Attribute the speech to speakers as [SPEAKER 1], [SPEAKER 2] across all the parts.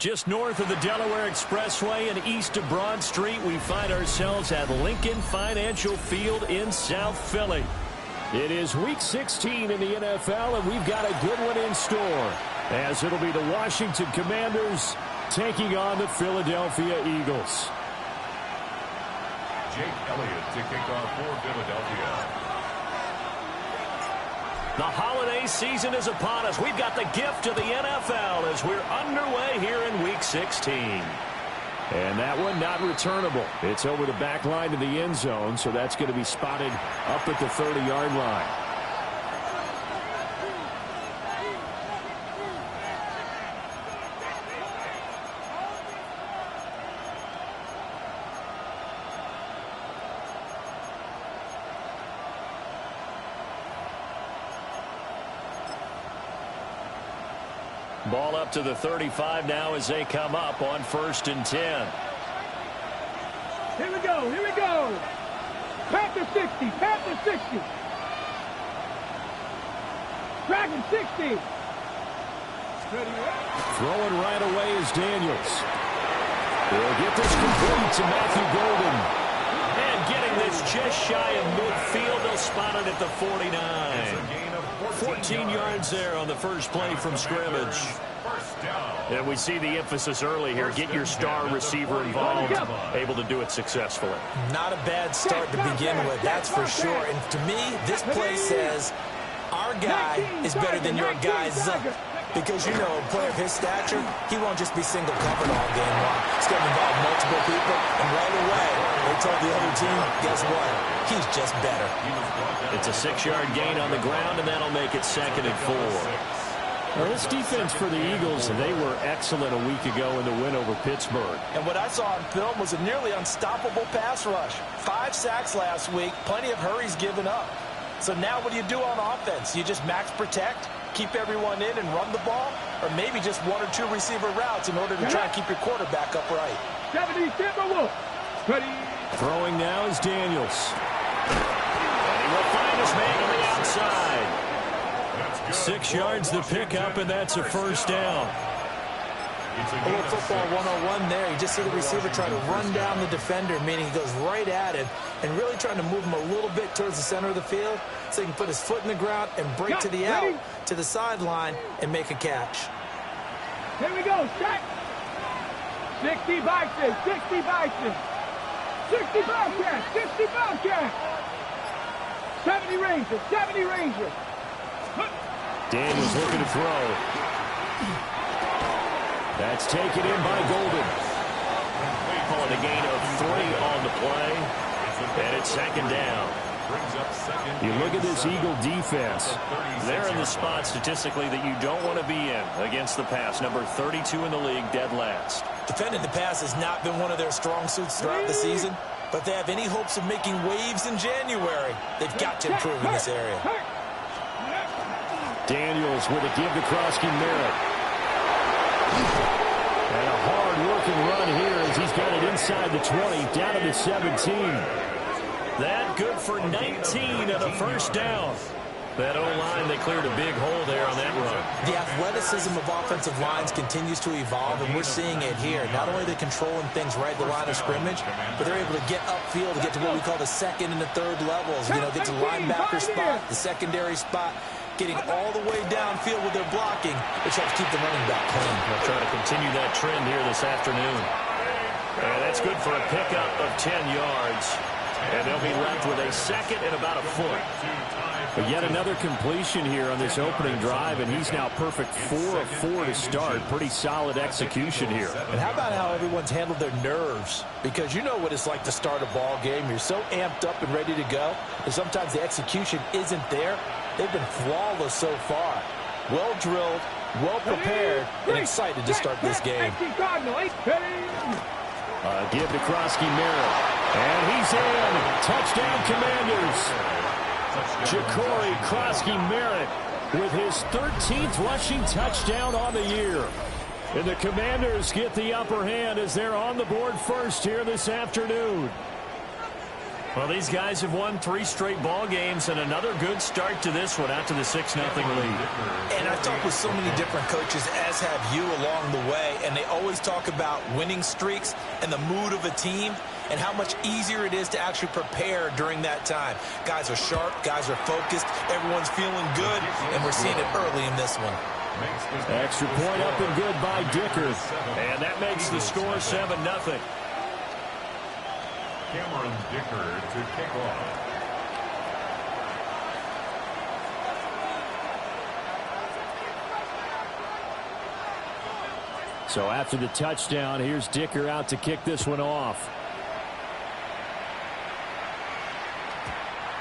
[SPEAKER 1] Just north of the Delaware Expressway and east of Broad Street, we find ourselves at Lincoln Financial Field in South Philly. It is Week 16 in the NFL, and we've got a good one in store, as it'll be the Washington Commanders taking on the Philadelphia Eagles.
[SPEAKER 2] Jake Elliott to kick off for Philadelphia.
[SPEAKER 1] The holiday season is upon us. We've got the gift of the NFL as we're underway here in Week 16. And that one not returnable. It's over the back line to the end zone, so that's going to be spotted up at the 30-yard line. Ball up to the 35 now as they come up on 1st and 10.
[SPEAKER 3] Here we go, here we go. Panther 60, Panther 60. Dragon 60.
[SPEAKER 1] Throwing right away is Daniels. They'll get this complete to Matthew Golden. And getting this just shy of midfield, they'll spot it at the 49.
[SPEAKER 2] It's a gain of
[SPEAKER 1] 14 yards there on the first play from scrimmage. And we see the emphasis early here. Get your star receiver involved, able to do it successfully.
[SPEAKER 4] Not a bad start to begin with, that's for sure. And to me, this play says our guy is better than your guy's. Because, you know, a player of his stature, he won't just be single covered all game long. It's going to involve multiple people. And right away, they told the other team, guess what? He's just better.
[SPEAKER 1] It's a 6-yard gain on the ground, and that'll make it 2nd and 4. Well, this defense for the Eagles, they were excellent a week ago in the win over Pittsburgh.
[SPEAKER 4] And what I saw on film was a nearly unstoppable pass rush. 5 sacks last week, plenty of hurries given up. So now what do you do on offense? You just max protect, keep everyone in and run the ball, or maybe just 1 or 2 receiver routes in order to try and keep your quarterback upright.
[SPEAKER 3] 70 Timberwolves. Ready.
[SPEAKER 1] Throwing now is Daniels. And he will find his man on the outside. 6 yards the pickup, and that's a first down.
[SPEAKER 4] A little football 101 there. You just see the receiver try to run down the defender, meaning he goes right at him and really trying to move him a little bit towards the center of the field so he can put his foot in the ground and break to the out, to the sideline, and make a catch.
[SPEAKER 3] Here we go. Check. 60 Bison. 60 Bison. 60 Bobcats. 60 Bobcats. 70 Rangers. 70 Rangers.
[SPEAKER 1] Daniels looking to throw. That's taken in by Golden. Calling a gain of 3 on the play. And it's 2nd down. You look at this Eagle defense. They're in the spot statistically that you don't want to be in against the pass. Number 32 in the league, dead last.
[SPEAKER 4] Defending the pass has not been one of their strong suits throughout the season. But they have any hopes of making waves in January, they've got to improve in this area.
[SPEAKER 1] Daniels with a give to Krosky-Merritt. And a hard-working run here as he's got it inside the 20, down to the 17. That good for 19 and a first down. That O-line, they cleared a big hole there on that run.
[SPEAKER 4] The athleticism of offensive lines continues to evolve, and we're seeing it here. Not only are they controlling things right at the line of scrimmage, but they're able to get upfield to get to what we call the 2nd and the 3rd levels. You know, get to the linebacker spot, the secondary spot, getting all the way downfield with their blocking, which helps keep the running back clean.
[SPEAKER 1] They'll try to continue that trend here this afternoon. And that's good for a pickup of 10 yards. And they'll be left with a 2nd and about a foot. But yet another completion here on this opening drive, and he's now perfect 4 of 4 to start. Pretty solid execution here.
[SPEAKER 4] And how about how everyone's handled their nerves? Because you know what it's like to start a ball game. You're so amped up and ready to go, and sometimes the execution isn't there. They've been flawless so far. Well drilled, well prepared, and excited to start this game.
[SPEAKER 1] Give to Krosky-Merritt. And he's in. Touchdown, Commanders. Ja'Cory Krosky-Merritt with his 13th rushing touchdown on the year. And the Commanders get the upper hand as they're on the board first here this afternoon. Well, these guys have won 3 straight ball games, and another good start to this one out to the 6-0 lead.
[SPEAKER 4] And I've talked with so many different coaches, as have you, along the way, and they always talk about winning streaks and the mood of a team and how much easier it is to actually prepare during that time. Guys are sharp, guys are focused, everyone's feeling good, and we're seeing it early in this one.
[SPEAKER 1] Extra point up and good by Dicker, and that makes the score 7-0.
[SPEAKER 2] Cameron Dicker to kick off.
[SPEAKER 1] So after the touchdown, here's Dicker out to kick this one off.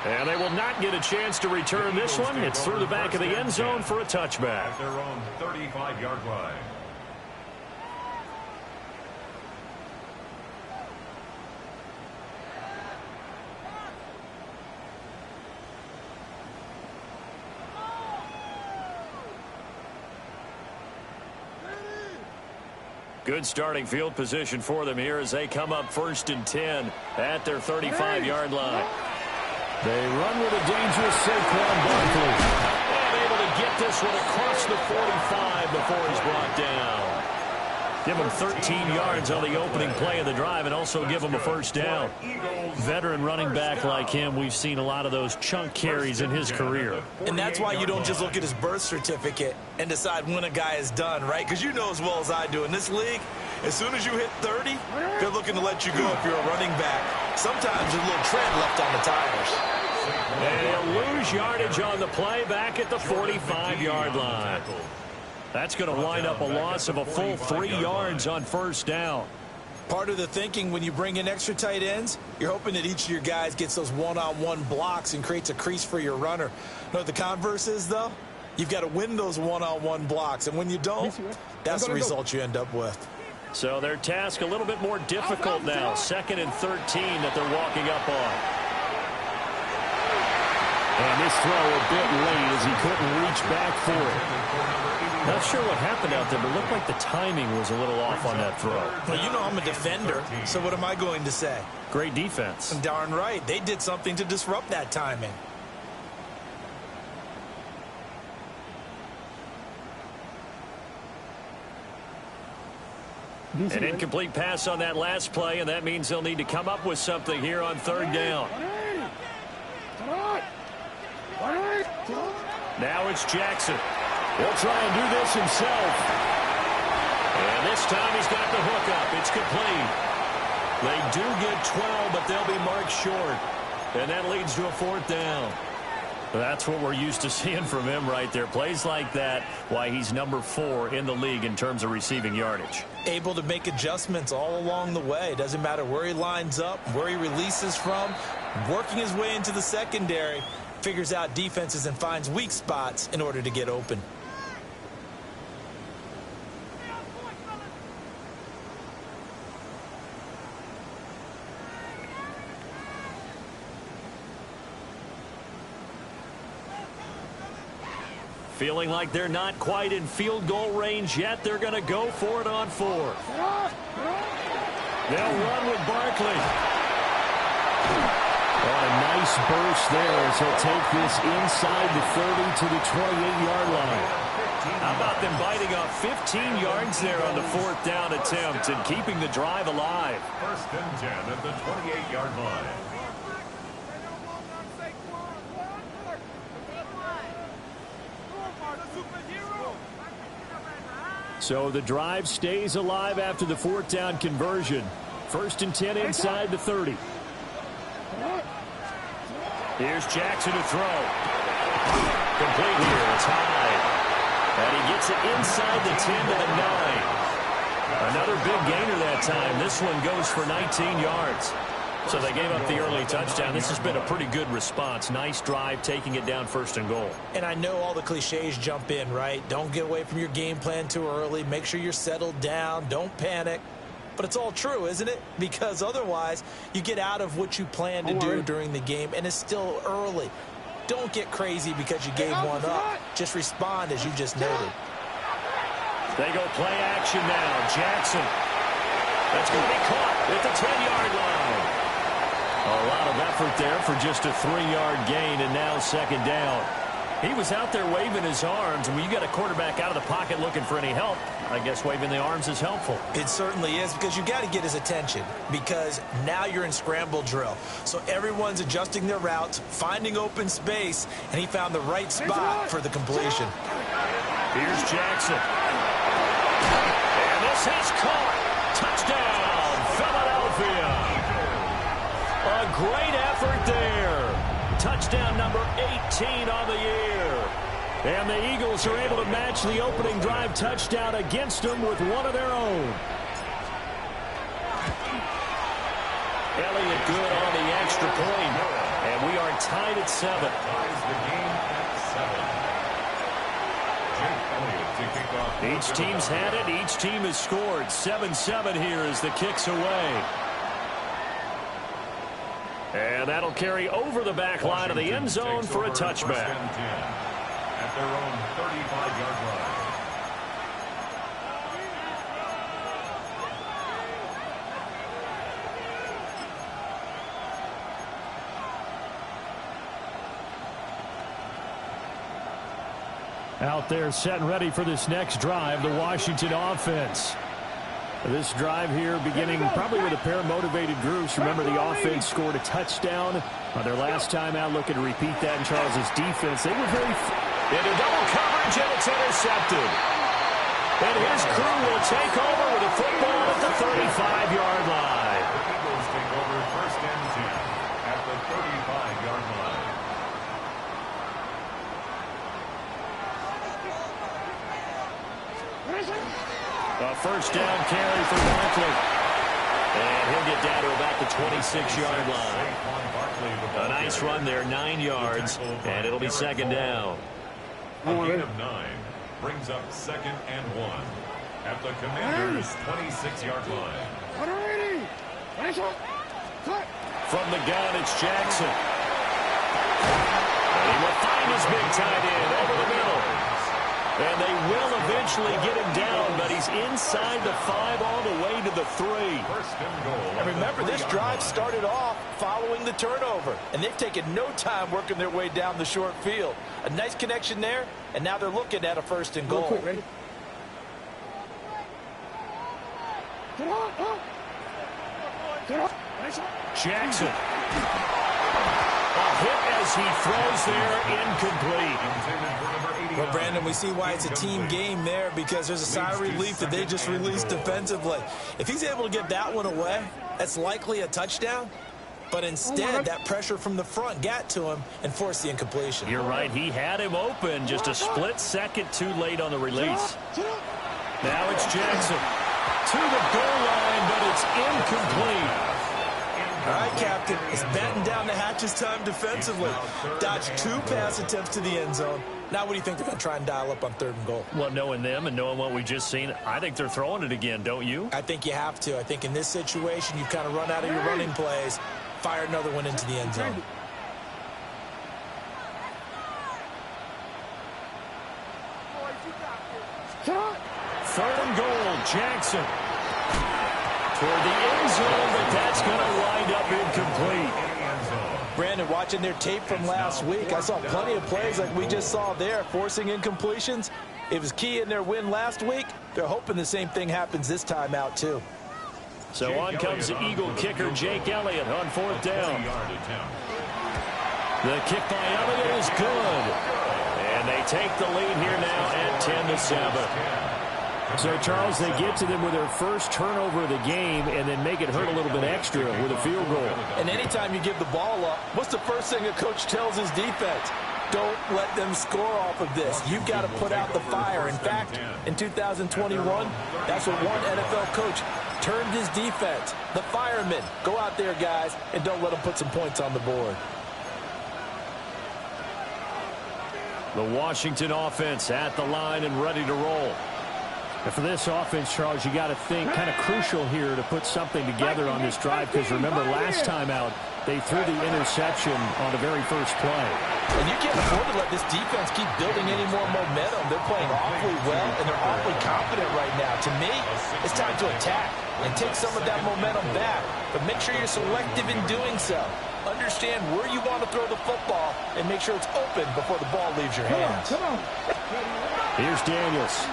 [SPEAKER 1] And they will not get a chance to return this one. It's through the back of the end zone for a touchback.
[SPEAKER 2] At their own 35-yard line.
[SPEAKER 1] Good starting field position for them here as they come up 1st and 10 at their 35-yard line. They run with a dangerous Saquon Barkley. And able to get this one across the 45 before he's brought down. Give him 13 yards on the opening play of the drive and also give him a first down. Veteran running back like him, we've seen a lot of those chunk carries in his career.
[SPEAKER 4] And that's why you don't just look at his birth certificate and decide when a guy is done, right? Because you know as well as I do, in this league, as soon as you hit 30, they're looking to let you go if you're a running back. Sometimes there's a little tread left on the tires.
[SPEAKER 1] And he'll lose yardage on the play back at the 45-yard line. That's going to wind up a loss of a full 3 yards on first down.
[SPEAKER 4] Part of the thinking when you bring in extra tight ends, you're hoping that each of your guys gets those one-on-one blocks and creates a crease for your runner. You know what the converse is, though? You've got to win those one-on-one blocks, and when you don't, that's the result you end up with.
[SPEAKER 1] So their task a little bit more difficult now. 2nd and 13 that they're walking up on. And this throw a bit late as he couldn't reach back for it. Not sure what happened out there, but it looked like the timing was a little off on that throw.
[SPEAKER 4] Well, you know I'm a defender, so what am I going to say?
[SPEAKER 1] Great defense.
[SPEAKER 4] Darn right. They did something to disrupt that timing.
[SPEAKER 1] An incomplete pass on that last play, and that means they'll need to come up with something here on 3rd down. Now it's Jackson. He'll try and do this himself. And this time he's got the hook up. It's complete. They do get 12, but they'll be marked short. And that leads to a 4th down. That's what we're used to seeing from him right there. Plays like that, why he's number 4 in the league in terms of receiving yardage.
[SPEAKER 4] Able to make adjustments all along the way. Doesn't matter where he lines up, where he releases from. Working his way into the secondary. Figures out defenses and finds weak spots in order to get open.
[SPEAKER 1] Feeling like they're not quite in field goal range yet. They're going to go for it on 4th. They'll run with Barkley. Oh, a nice burst there as he'll take this inside the 30 to the 28-yard line. How about them biting off 15 yards there on the 4th down attempt and keeping the drive alive?
[SPEAKER 2] 1st and 10 at the 28-yard line.
[SPEAKER 1] So the drive stays alive after the 4th down conversion. 1st and 10 inside the 30. Here's Jackson to throw. Complete here. It's high. And he gets it inside the 10 to the 9. Another big gainer that time. This one goes for 19 yards. So they gave up the early touchdown. This has been a pretty good response. Nice drive, taking it down 1st and goal.
[SPEAKER 4] And I know all the cliches jump in, right? Don't get away from your game plan too early. Make sure you're settled down. Don't panic. But it's all true, isn't it? Because otherwise, you get out of what you plan to do during the game, and it's still early. Don't get crazy because you gave one up. Just respond as you just noted.
[SPEAKER 1] They go play action now. Jackson. That's going to be caught at the 10-yard line. A lot of effort there for just a 3-yard gain, and now 2nd down. He was out there waving his arms, and when you got a quarterback out of the pocket looking for any help, I guess waving the arms is helpful.
[SPEAKER 4] It certainly is, because you got to get his attention, because now you're in scramble drill. So everyone's adjusting their routes, finding open space, and he found the right spot for the completion.
[SPEAKER 1] Here's Jackson. And this is caught. Touchdown, Philadelphia. A great effort there. Touchdown number 18 on the year. And the Eagles are able to match the opening drive touchdown against them with one of their own. Elliott good on the extra point. And we are tied at 7.
[SPEAKER 2] Ties the game at 7. Jake Elliott to kick off.
[SPEAKER 1] Each team's had it. Each team has scored. 7-7 here as the kick's away. And that'll carry over the back line of the end zone for a touchback.
[SPEAKER 2] At their own 35-yard line.
[SPEAKER 1] Out there set and ready for this next drive, the Washington offense. This drive here beginning probably with a pair of motivated groups. Remember, the offense scored a touchdown on their last time out. Looking to repeat that in Charles' defense. They were very
[SPEAKER 4] into double coverage, and it's intercepted.
[SPEAKER 1] And his crew will take over with the football at the 35-yard line.
[SPEAKER 2] The Eagles take over first and 10 at the 35-yard line.
[SPEAKER 1] A first down carry for Barkley. And he'll get down to about the 26-yard line. A nice run there, 9 yards, and it'll be second down.
[SPEAKER 2] A gain of 9 brings up second and 1 at the Commanders' 26-yard line.
[SPEAKER 1] From the gun, it's Jackson. And he will find his big tight end over the middle. And they will eventually get him down, but he's inside the 5 all the way to the 3.
[SPEAKER 2] First and goal.
[SPEAKER 4] And remember, this drive started off following the turnover, and they've taken no time working their way down the short field. A nice connection there, and now they're looking at a first and goal.
[SPEAKER 3] Quick, ready?
[SPEAKER 1] Jackson. A hit as he throws there, incomplete.
[SPEAKER 4] Well, Brandon, we see why it's a team game there, because there's a sigh of relief that they just released defensively. If he's able to get that one away, that's likely a touchdown. But instead, that pressure from the front got to him and forced the incompletion.
[SPEAKER 1] You're right. He had him open, just a split second too late on the release. Now it's Jackson to the goal line, but it's incomplete.
[SPEAKER 4] All right, Captain, it's batten down the hatches time defensively. Dodged 2 pass attempts to the end zone. Now what do you think they're going to try and dial up on 3rd and goal?
[SPEAKER 1] Well, knowing them and knowing what we just seen, I think they're throwing it again, don't you?
[SPEAKER 4] I think you have to. I think in this situation, you've kind of run out of your running plays. Fire another one into the end zone.
[SPEAKER 1] Third and goal, Jackson. Toward the end zone, but that's going to wind up incomplete.
[SPEAKER 4] Brandon, watching their tape from last week, I saw plenty of plays like we just saw there, forcing incompletions. It was key in their win last week. They're hoping the same thing happens this time out, too.
[SPEAKER 1] So on comes the Eagle kicker, Jake Elliott, on 4th down. The kick by Elliott is good. And they take the lead here now at 10-7. So, Charles, they get to them with their first turnover of the game and then make it hurt a little bit extra with a field goal.
[SPEAKER 4] And anytime you give the ball up, what's the first thing a coach tells his defense? Don't let them score off of this. You've got to put out the fire. In fact, in 2021, that's what one NFL coach termed his defense. The firemen. Go out there, guys, and don't let them put some points on the board.
[SPEAKER 1] The Washington offense at the line and ready to roll. And for this offense, Charles, you got to think kind of crucial here to put something together on this drive, because remember last time out, they threw the interception on the very first play.
[SPEAKER 4] And you can't afford to let this defense keep building any more momentum. They're playing awfully well, and they're awfully confident right now. To me, it's time to attack and take some of that momentum back. But make sure you're selective in doing so. Understand where you want to throw the football and make sure it's open before the ball leaves your hands.
[SPEAKER 1] Here's Daniels.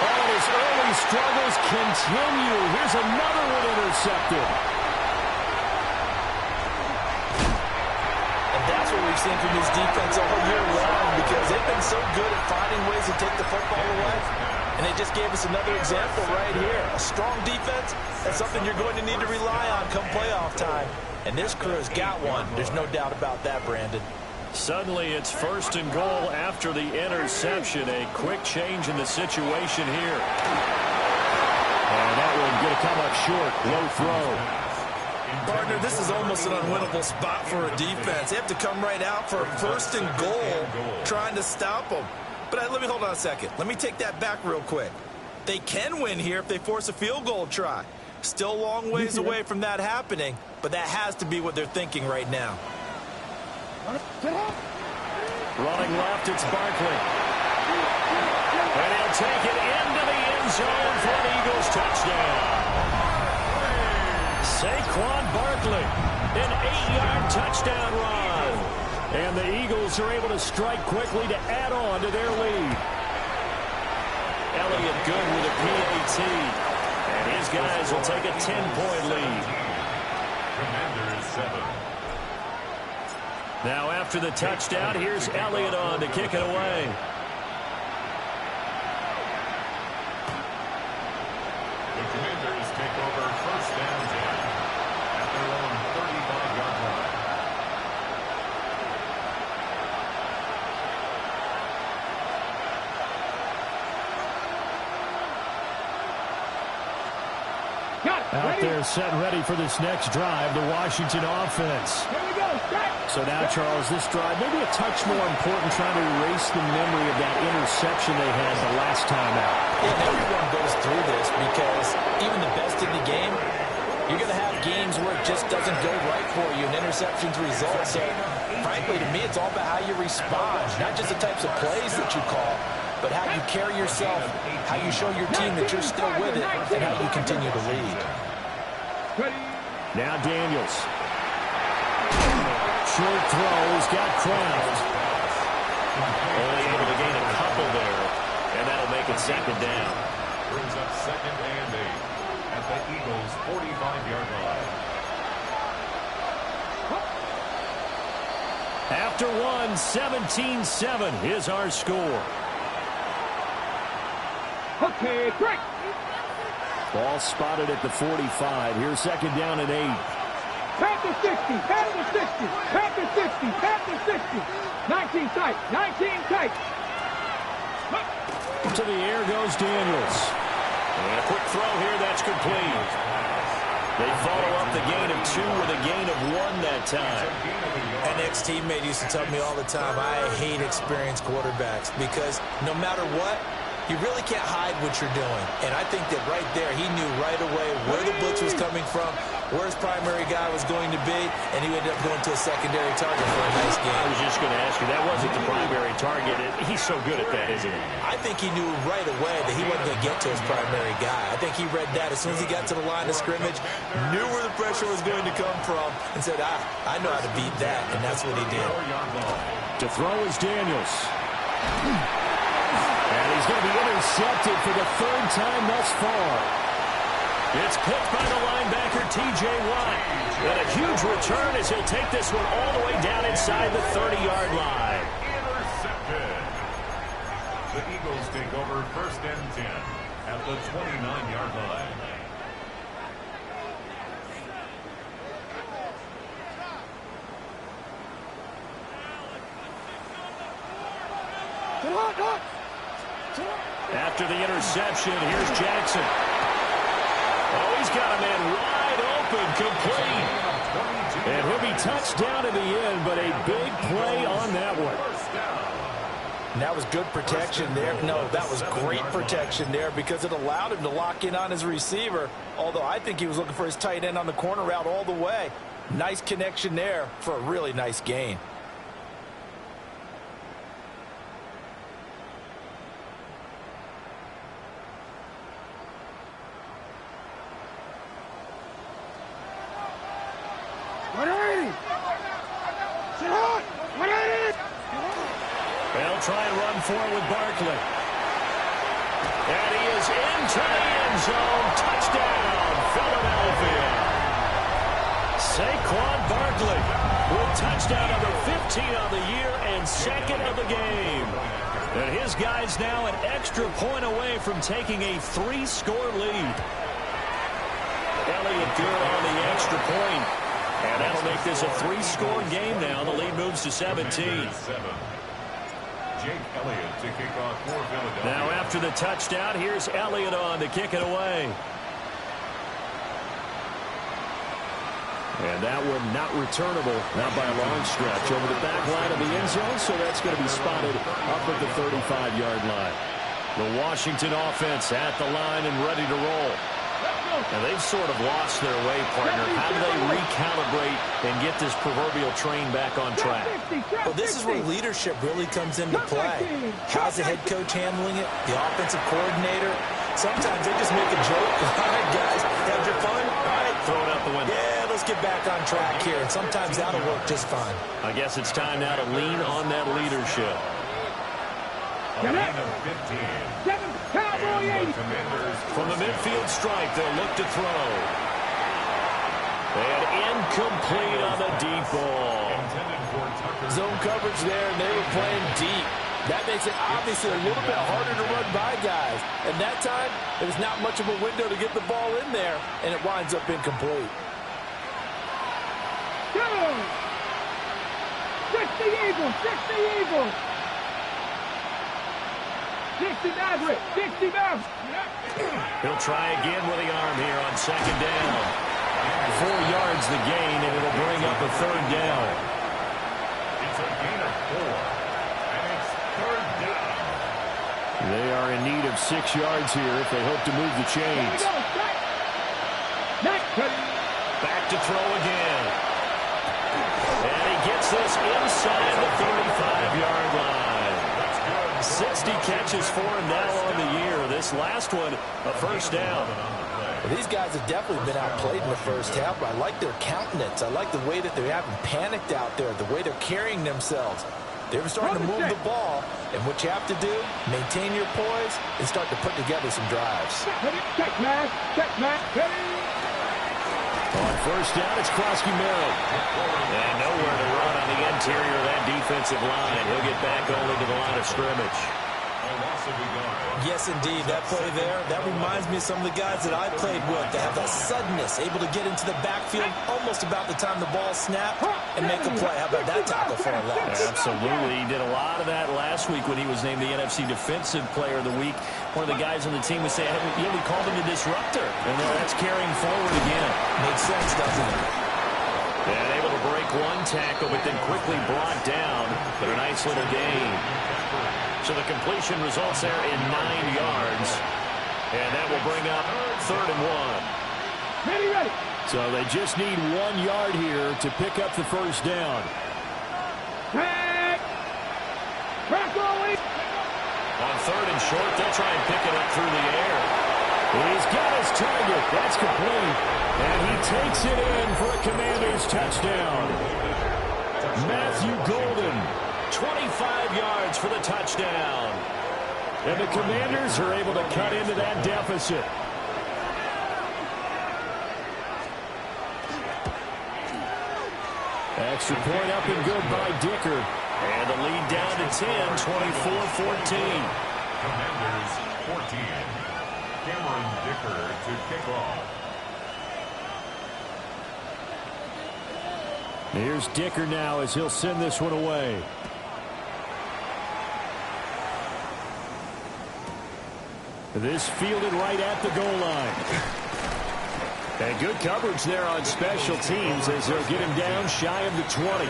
[SPEAKER 1] Oh, his early struggles continue. Here's another one intercepted.
[SPEAKER 4] And that's what we've seen from this defense all year long, because they've been so good at finding ways to take the football away. And they just gave us another example right here. A strong defense, that's something you're going to need to rely on come playoff time. And this crew has got one. There's no doubt about that, Brandon.
[SPEAKER 1] Suddenly it's 1st and goal after the interception. A quick change in the situation here. And that one going to come up short. Low throw.
[SPEAKER 4] Partner, this is almost an unwinnable spot for a defense. They have to come right out for a 1st and goal, trying to stop them. But let me hold on a second. Let me take that back real quick. They can win here if they force a field goal try. Still a long ways away from that happening, but that has to be what they're thinking right now.
[SPEAKER 1] Running left, it's Barkley. And he'll take it into the end zone for an Eagles touchdown. Saquon Barkley, an 8-yard touchdown run. And the Eagles are able to strike quickly to add on to their lead. Elliott good with a PAT. And his guys will take a 10-point lead.
[SPEAKER 2] Commanders 7.
[SPEAKER 1] Now after the touchdown, here's Elliott on to kick it away.
[SPEAKER 2] The Commanders take over first and 10 at their own 35-yard line.
[SPEAKER 1] Out there set ready for this next drive, the Washington offense.
[SPEAKER 3] Here we go.
[SPEAKER 1] So now, Charles, this drive maybe a touch more important, trying to erase the memory of that interception they had the last time out.
[SPEAKER 4] Yeah, everyone goes through this because even the best in the game, you're going to have games where it just doesn't go right for you and interceptions result. So, frankly, to me, it's all about how you respond, not just the types of plays that you call, but how you carry yourself, how you show your team that you're still with it, and how you continue to lead.
[SPEAKER 1] Now Daniels. Short throw. He's got Kraft. Only able to gain a couple there, and that'll make it second down.
[SPEAKER 2] Brings up second and 8 at the Eagles' 45-yard line.
[SPEAKER 1] After one, 17-7 is our score.
[SPEAKER 3] Okay, break.
[SPEAKER 1] Ball spotted at the 45. Here's second down and 8.
[SPEAKER 3] Pass the 60, pass the 60, pass the 60, pass the 60. 19 tight, 19 tight.
[SPEAKER 1] To the air goes Daniels. And a quick throw here, that's complete. They follow up the gain of 2 with a gain of 1 that time.
[SPEAKER 4] An ex-teammate used to tell me all the time, I hate experienced quarterbacks because no matter what, you really can't hide what you're doing. And I think that right there, he knew right away where the blitz was coming from, where his primary guy was going to be, and he ended up going to a secondary target for a nice game.
[SPEAKER 1] I was just going to ask you, that wasn't the primary target. He's so good at that, isn't he?
[SPEAKER 4] I think he knew right away that he wasn't going to get to his primary guy. I think he read that as soon as he got to the line of scrimmage, knew where the pressure was going to come from, and said, I know how to beat that, and that's what he did.
[SPEAKER 1] To throw is Daniels. And he's going to be intercepted for the 3rd time thus far. It's picked by the linebacker, T.J. Watt. And a huge return as he'll take this one all the way down inside the 30-yard line.
[SPEAKER 2] Intercepted. The Eagles take over first and 10 at the 29-yard line.
[SPEAKER 1] After the interception, here's Jackson. Oh, he's got a man wide open, complete. And he'll be touched down in the end, but a big play on that one.
[SPEAKER 4] And that was good protection there. No, that was great protection there because it allowed him to lock in on his receiver, although I think he was looking for his tight end on the corner route all the way. Nice connection there for a really nice gain.
[SPEAKER 1] They'll try and run for it with Barkley. And he is into the end zone. Touchdown, Philadelphia. Saquon Barkley with touchdown number 15 on the year and 2nd of the game. And his guys now an extra point away from taking a 3-score lead. Elliott good on the extra point. And that'll make this a 3-score game now. The lead moves to 17.
[SPEAKER 2] Jake Elliott to kick off for Philadelphia.
[SPEAKER 1] Now after the touchdown, here's Elliott on to kick it away. And that one not returnable, not by a long stretch, over the back line of the end zone, so that's going to be spotted up at the 35-yard line. The Washington offense at the line and ready to roll. And they've sort of lost their way, partner. How do they recalibrate and get this proverbial train back on track?
[SPEAKER 4] Well, this is where leadership really comes into play. How's the head coach handling it? The offensive coordinator? Sometimes they just make a joke. All right, guys, had your fun? All right,
[SPEAKER 1] throw it out the window.
[SPEAKER 4] Yeah, let's get back on track here. And sometimes that'll work just fine.
[SPEAKER 1] I guess it's time now to lean on that leadership.
[SPEAKER 2] A gain of 15.
[SPEAKER 1] From the midfield stripe, they'll look to throw. And incomplete on the deep ball.
[SPEAKER 4] Zone coverage there, and they were playing deep. That makes it obviously a little bit harder to run by guys. And that time, there was not much of a window to get the ball in there, and it winds up incomplete.
[SPEAKER 3] 60 Eagles, 60 Eagles. 60 Maverick, 60 Maverick.
[SPEAKER 1] He'll try again with the arm here on second down. 4 yards the gain, and it'll bring up a third down.
[SPEAKER 2] It's a gain of 4, and it's third down.
[SPEAKER 1] They are in need of 6 yards here if they hope to move the chains. Back to throw again. And he gets this inside the 35-yard line. 60 catches for him now on the year. This last one, a first down.
[SPEAKER 4] Well, these guys have definitely been outplayed in the first half, but I like their countenance. I like the way that they haven't panicked out there, the way they're carrying themselves. They're starting to move the ball, and what you have to do, maintain your poise and start to put together some drives.
[SPEAKER 3] Check, man. Check, man.
[SPEAKER 1] On first down, it's Krosky-Merritt. And nowhere to run on the interior of that defensive line. He'll get back only to the line of scrimmage.
[SPEAKER 4] Yes, indeed. That play there, that reminds me of some of the guys that I played with that have that suddenness, able to get into the backfield almost about the time the ball snapped and make a play. How about that tackle for a loss?
[SPEAKER 1] Absolutely. He did a lot of that last week when he was named the NFC Defensive Player of the Week. One of the guys on the team would say, yeah, we called him the disruptor. And that's carrying forward again.
[SPEAKER 4] Makes sense, doesn't it?
[SPEAKER 1] And able to break one tackle, but then quickly brought down. But a nice little gain. So the completion results there in 9 yards. And that will bring up 3rd and 1.
[SPEAKER 3] Ready.
[SPEAKER 1] So they just need 1 yard here to pick up the first down.
[SPEAKER 3] Crack rolling.
[SPEAKER 1] On 3rd and short, they'll try and pick it up through the air. He's got his target. That's complete. And he takes it in for a Commanders touchdown. Matthew Golden, 25 yards for the touchdown. And the Commanders are able to cut into that deficit. Extra point up and good by Dicker. And the lead down to 10, 24-14.
[SPEAKER 2] Commanders 14. Cameron Dicker to kick off.
[SPEAKER 1] Here's Dicker now as he'll send this one away. This fielded right at the goal line. And good coverage there on special teams as they'll get him down shy of the 20.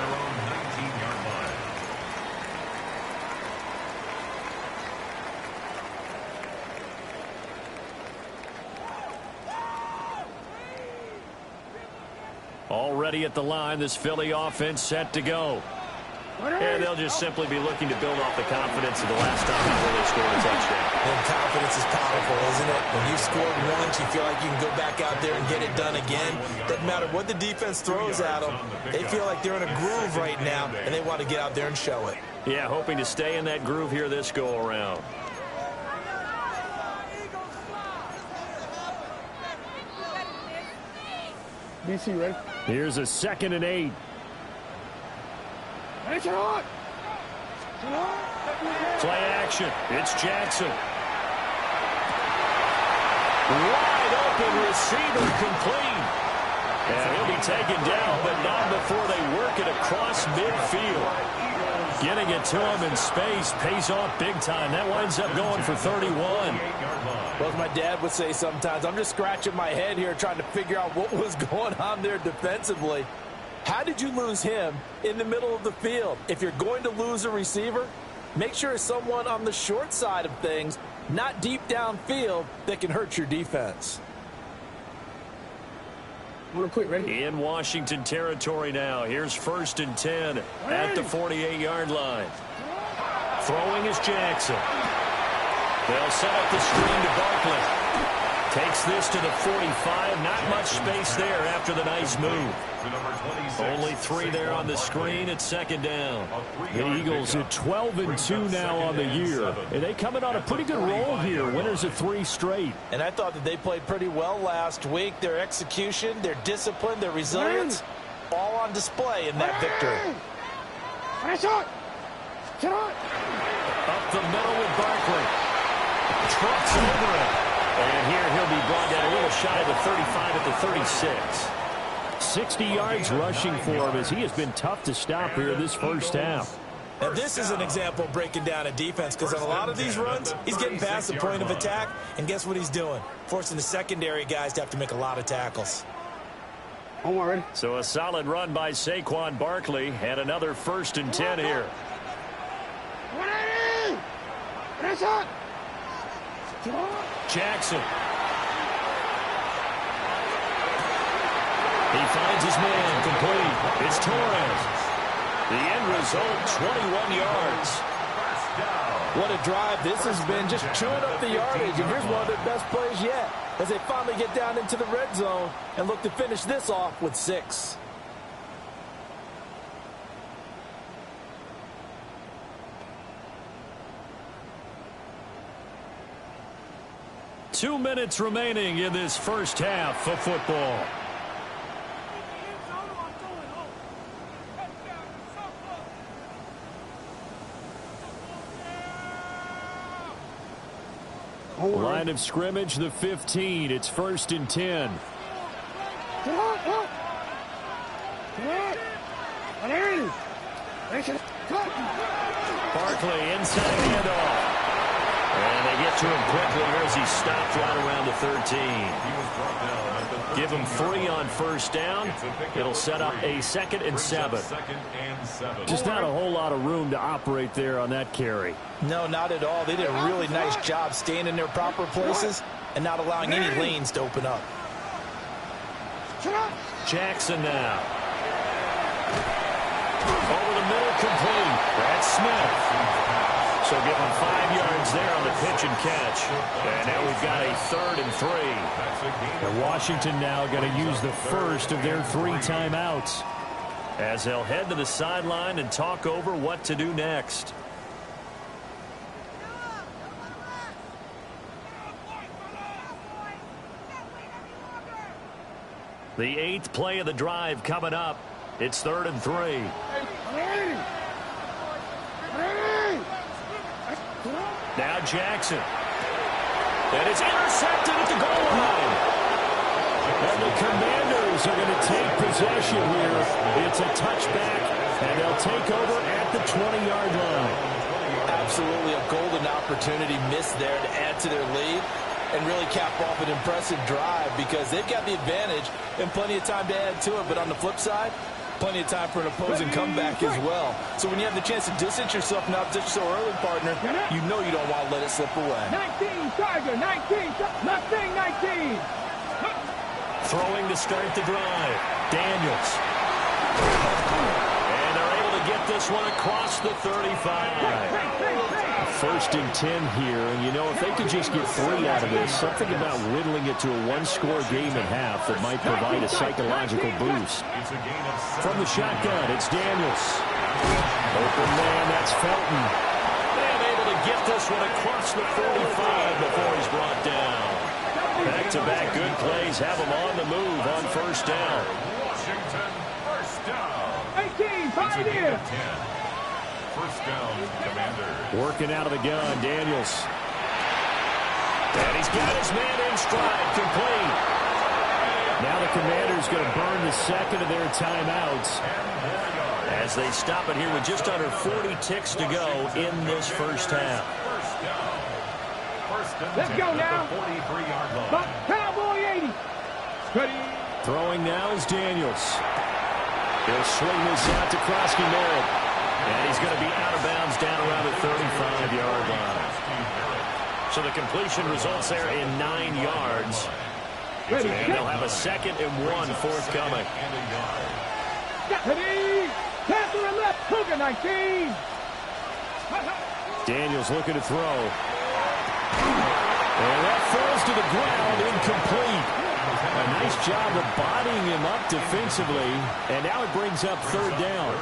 [SPEAKER 1] Already at the line, this Philly offense set to go. And they'll just simply be looking to build off the confidence of the last time before they scored a touchdown.
[SPEAKER 4] And confidence is powerful, isn't it? When you've scored once, you feel like you can go back out there and get it done again. Doesn't matter what the defense throws at them. They feel like they're in a groove right now, and they want to get out there and show it.
[SPEAKER 1] Yeah, hoping to stay in that groove here this go-around.
[SPEAKER 3] DC ready?
[SPEAKER 1] Here's a 2nd and 8. Play action. It's Jackson. Wide open receiver complete. And he'll be taken down, but not before they work it across midfield. Getting it to him in space pays off big time. That winds up going for 31.
[SPEAKER 4] Well, as my dad would say sometimes, I'm just scratching my head here trying to figure out what was going on there defensively. How did you lose him in the middle of the field? If you're going to lose a receiver, make sure it's someone on the short side of things, not deep downfield, that can hurt your defense.
[SPEAKER 3] Ready?
[SPEAKER 1] In Washington territory now. Here's 1st and 10 at the 48-yard line. Throwing is Jackson. They'll set up the screen to Barkley. Takes this to the 45. Not much space there after the nice move. Only 3 there on the screen at second down.
[SPEAKER 3] The Eagles at 12-2 now on the year. And they come in on a pretty good roll here. Winners of 3 straight.
[SPEAKER 4] And I thought that they played pretty well last week. Their execution, their discipline, their resilience, all on display in that victory.
[SPEAKER 1] Up the middle with Barkley. Trucks over it. And here he'll be brought down a little shy of the 35 at the 36.
[SPEAKER 3] 60 yards rushing for him as he has been tough to stop here in this first half.
[SPEAKER 4] Now this is an example of breaking down a defense, because on a lot of these runs, he's getting past the point of attack, and guess what he's doing? Forcing the secondary guys to have to make a lot of tackles.
[SPEAKER 1] So a solid run by Saquon Barkley, and another 1st and 10 here. Jackson. He finds his man complete. It's Torres. The end result, 21 yards.
[SPEAKER 5] What a drive this has been, just chewing up the yardage. And here's one of their best plays yet as they finally get down into the red zone and look to finish this off with 6.
[SPEAKER 1] Two minutes remaining in this first half of football. Line of scrimmage, the 15. It's 1st and 10. Barkley inside handoff. And they get to him quickly as he stopped right around the 13. Give him 3 on 1st down. It'll set up a 2nd and 7.
[SPEAKER 3] Just not a whole lot of room to operate there on that carry.
[SPEAKER 4] No, not at all. They did a really nice job staying in their proper places and not allowing any lanes to open up.
[SPEAKER 1] Jackson now. Over the middle, complete. That's Smith. So give him 5 yards there on the pitch and catch. And now we've got a 3rd and 3.
[SPEAKER 3] And Washington now going to use the first of their 3 timeouts,
[SPEAKER 1] as they'll head to the sideline and talk over what to do next. The 8th play of the drive coming up. It's 3rd and 3. Now Jackson. And it's intercepted at the goal line. And the Commanders are going to take possession here. It's a touchback, and they'll take over at the 20-yard line.
[SPEAKER 5] Absolutely a golden opportunity missed there to add to their lead and really cap off an impressive drive, because they've got the advantage and plenty of time to add to it. But on the flip side, plenty of time for an opposing comeback as well. So when you have the chance to distance yourself from opposition so early, partner, you know you don't want to let it slip away.
[SPEAKER 3] 19, Tiger, 19, Mustang 19.
[SPEAKER 1] Throwing to start the drive. Daniels. And they're able to get this one across the 35.
[SPEAKER 3] 1st and 10 here, and you know, if they could just get 3 out of this, something about whittling it to a 1-score game at half that might provide a psychological boost. From the shotgun, it's Daniels. Open man, that's Felton.
[SPEAKER 1] And able to get this one across the 45 before he's brought down. Back-to-back good plays have him on the move on 1st down.
[SPEAKER 2] Washington, 1st down.
[SPEAKER 3] 18, Pioneer.
[SPEAKER 2] 1st down, Commanders.
[SPEAKER 1] Working out of the gun, Daniels. And he's got his man in stride, complete.
[SPEAKER 3] Now the Commanders going to burn the 2nd of their timeouts
[SPEAKER 1] as they stop it here with just under 40 ticks to go in this first half.
[SPEAKER 3] Let's go now.
[SPEAKER 2] 43-yard line.
[SPEAKER 3] Cowboy 80. Ready.
[SPEAKER 1] Throwing now is Daniels. He'll swing this out to Krosky Merritt. And he's going to be out of bounds down around the 35-yard line. So the completion results there in 9 yards. And they'll have a 2nd and 1 forthcoming.
[SPEAKER 3] Ready. Catherine left. Cougar 19.
[SPEAKER 1] Daniels looking to throw.
[SPEAKER 3] And that falls to the ground, incomplete. A nice job of bodying him up defensively. And now it brings up third down.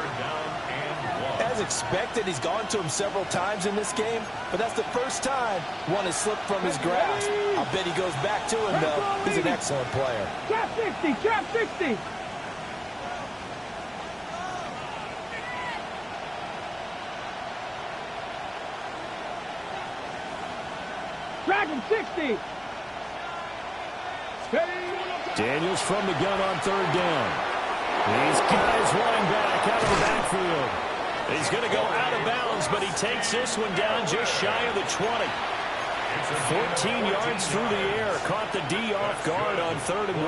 [SPEAKER 5] As expected, he's gone to him several times in this game, but that's the first time one has slipped from his grasp. I'll bet he goes back to him, though. He's an excellent player.
[SPEAKER 6] Trap 60, trap 60. Dragon 60.
[SPEAKER 3] Daniels from the gun on third down. These guys running back out of the backfield.
[SPEAKER 1] He's going to go out of bounds, but he takes this one down just shy of the 20. 14 yards through the air. Caught the D off guard on 3rd and 1.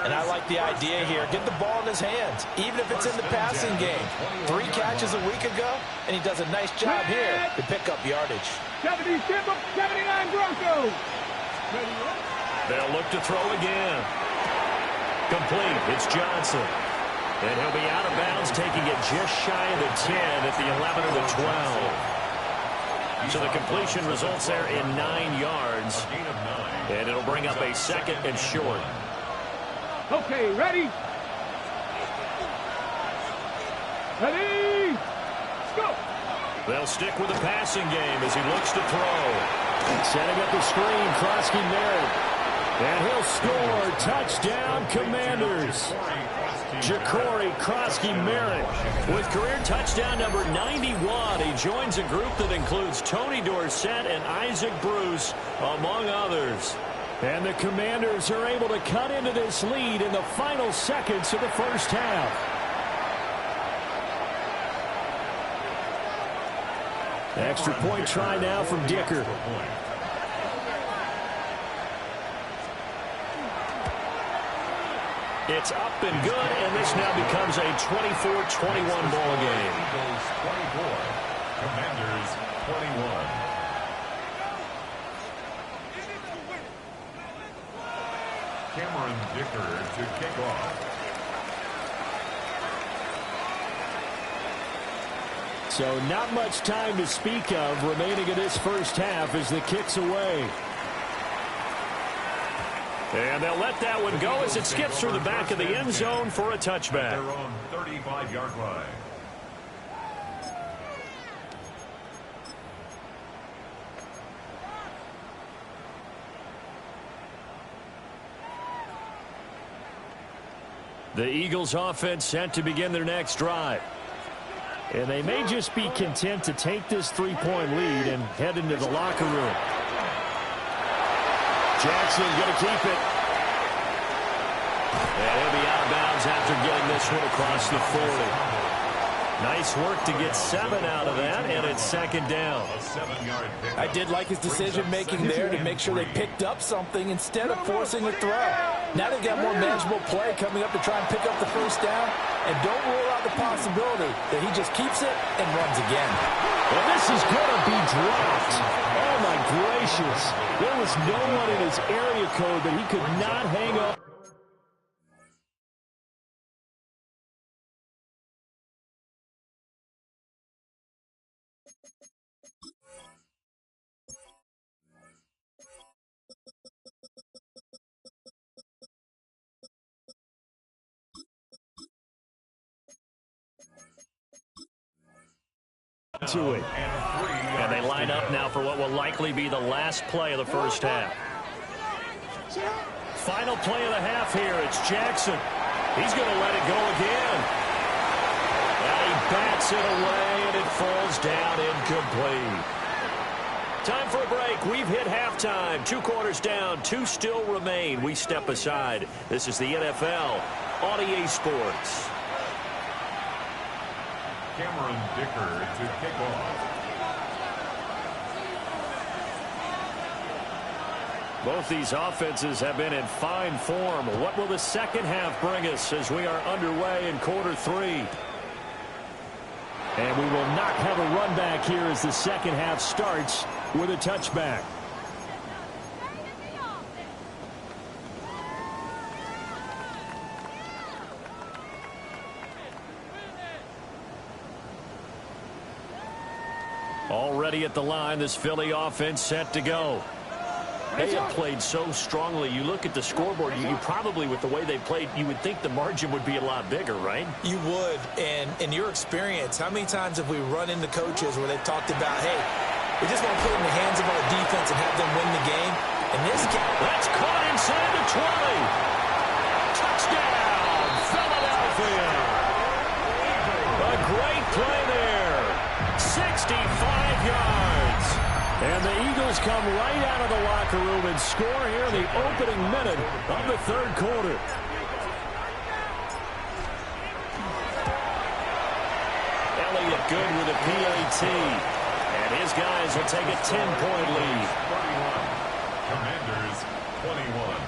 [SPEAKER 5] And I like the idea here. Get the ball in his hands, even if it's in the passing game. 3 catches a week ago, and he does a nice job here to pick up yardage.
[SPEAKER 6] 79 Broncos.
[SPEAKER 1] They'll look to throw again. Complete. It's Johnson. And he'll be out of bounds, taking it just shy of the 10 at the 11 or the 12. So the completion results there in 9 yards. And it'll bring up a 2nd and short.
[SPEAKER 6] Okay, ready? Ready? Go!
[SPEAKER 1] They'll stick with the passing game as he looks to throw.
[SPEAKER 3] Setting up the screen, Krosky Merritt. And he'll score. Touchdown, Commanders. Ja'Cory Krosky Merritt
[SPEAKER 1] with career touchdown number 91. He joins a group that includes Tony Dorsett and Isaac Bruce, among others.
[SPEAKER 3] And the Commanders are able to cut into this lead in the final seconds of the first half. Extra point try now from Dicker.
[SPEAKER 1] It's up and good, and this now becomes a 24-21 ball game.
[SPEAKER 2] Eagles 24, Commanders 21. Cameron Dicker to kick off.
[SPEAKER 3] So not much time to speak of remaining in this first half as the kick's away.
[SPEAKER 1] And they'll let that one go as it skips through the back of the end zone for a touchback.
[SPEAKER 2] Their own 35-yard line.
[SPEAKER 1] The Eagles offense set to begin their next drive.
[SPEAKER 3] And they may just be content to take this 3-point lead and head into the locker room.
[SPEAKER 1] Jackson going to keep it. And he'll be out of bounds after getting this one across the 40. Nice work to get 7 out of that, and it's 2nd down.
[SPEAKER 5] I did like his decision-making there to make sure they picked up something instead of forcing a throw. Now they've got more manageable play coming up to try and pick up the first down, and don't rule out the possibility that he just keeps it and runs again.
[SPEAKER 3] Well, this is going to be dropped. Oh, my gracious. There was no one in his area code that he could not hang up.
[SPEAKER 1] To it. And they line up now for what will likely be the last play of the first half. Final play of the half here. It's Jackson. He's going to let it go again. And he bats it away, and it falls down incomplete. Time for a break. We've hit halftime. 2 quarters down. 2 still remain. We step aside. This is the NFL on EA Sports.
[SPEAKER 2] Cameron Dicker to kick off.
[SPEAKER 1] Both these offenses have been in fine form. What will the second half bring us as we are underway in quarter 3?
[SPEAKER 3] And we will not have a run back here as the second half starts with a touchback.
[SPEAKER 1] Already at the line, this Philly offense set to go. They have played so strongly. You look at the scoreboard, you probably, with the way they played, you would think the margin would be a lot bigger, right?
[SPEAKER 4] You would. And in your experience, how many times have we run into coaches where they've talked about, hey, we just want to put it in the hands of our defense and have them win the game? In this case,
[SPEAKER 1] that's caught inside the 20. Touchdown, Philadelphia. A great play there. 65 yards. And the Eagles come right out of the locker room and score here in the opening minute of the third quarter. Elliott good with a PAT. And his guys will take a 10-point lead.
[SPEAKER 2] 31. Commanders 21.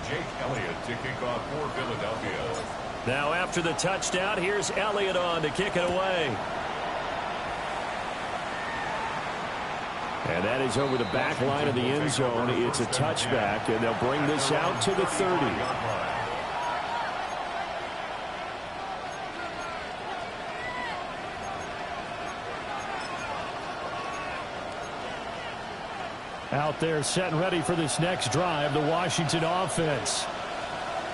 [SPEAKER 2] Jake Elliott to kick off for Philadelphia.
[SPEAKER 1] Now after the touchdown, here's Elliott on to kick it away. And that is over the back line of the end zone. It's a touchback, and they'll bring this out to the 30. Out there set and ready for this next drive, the Washington offense.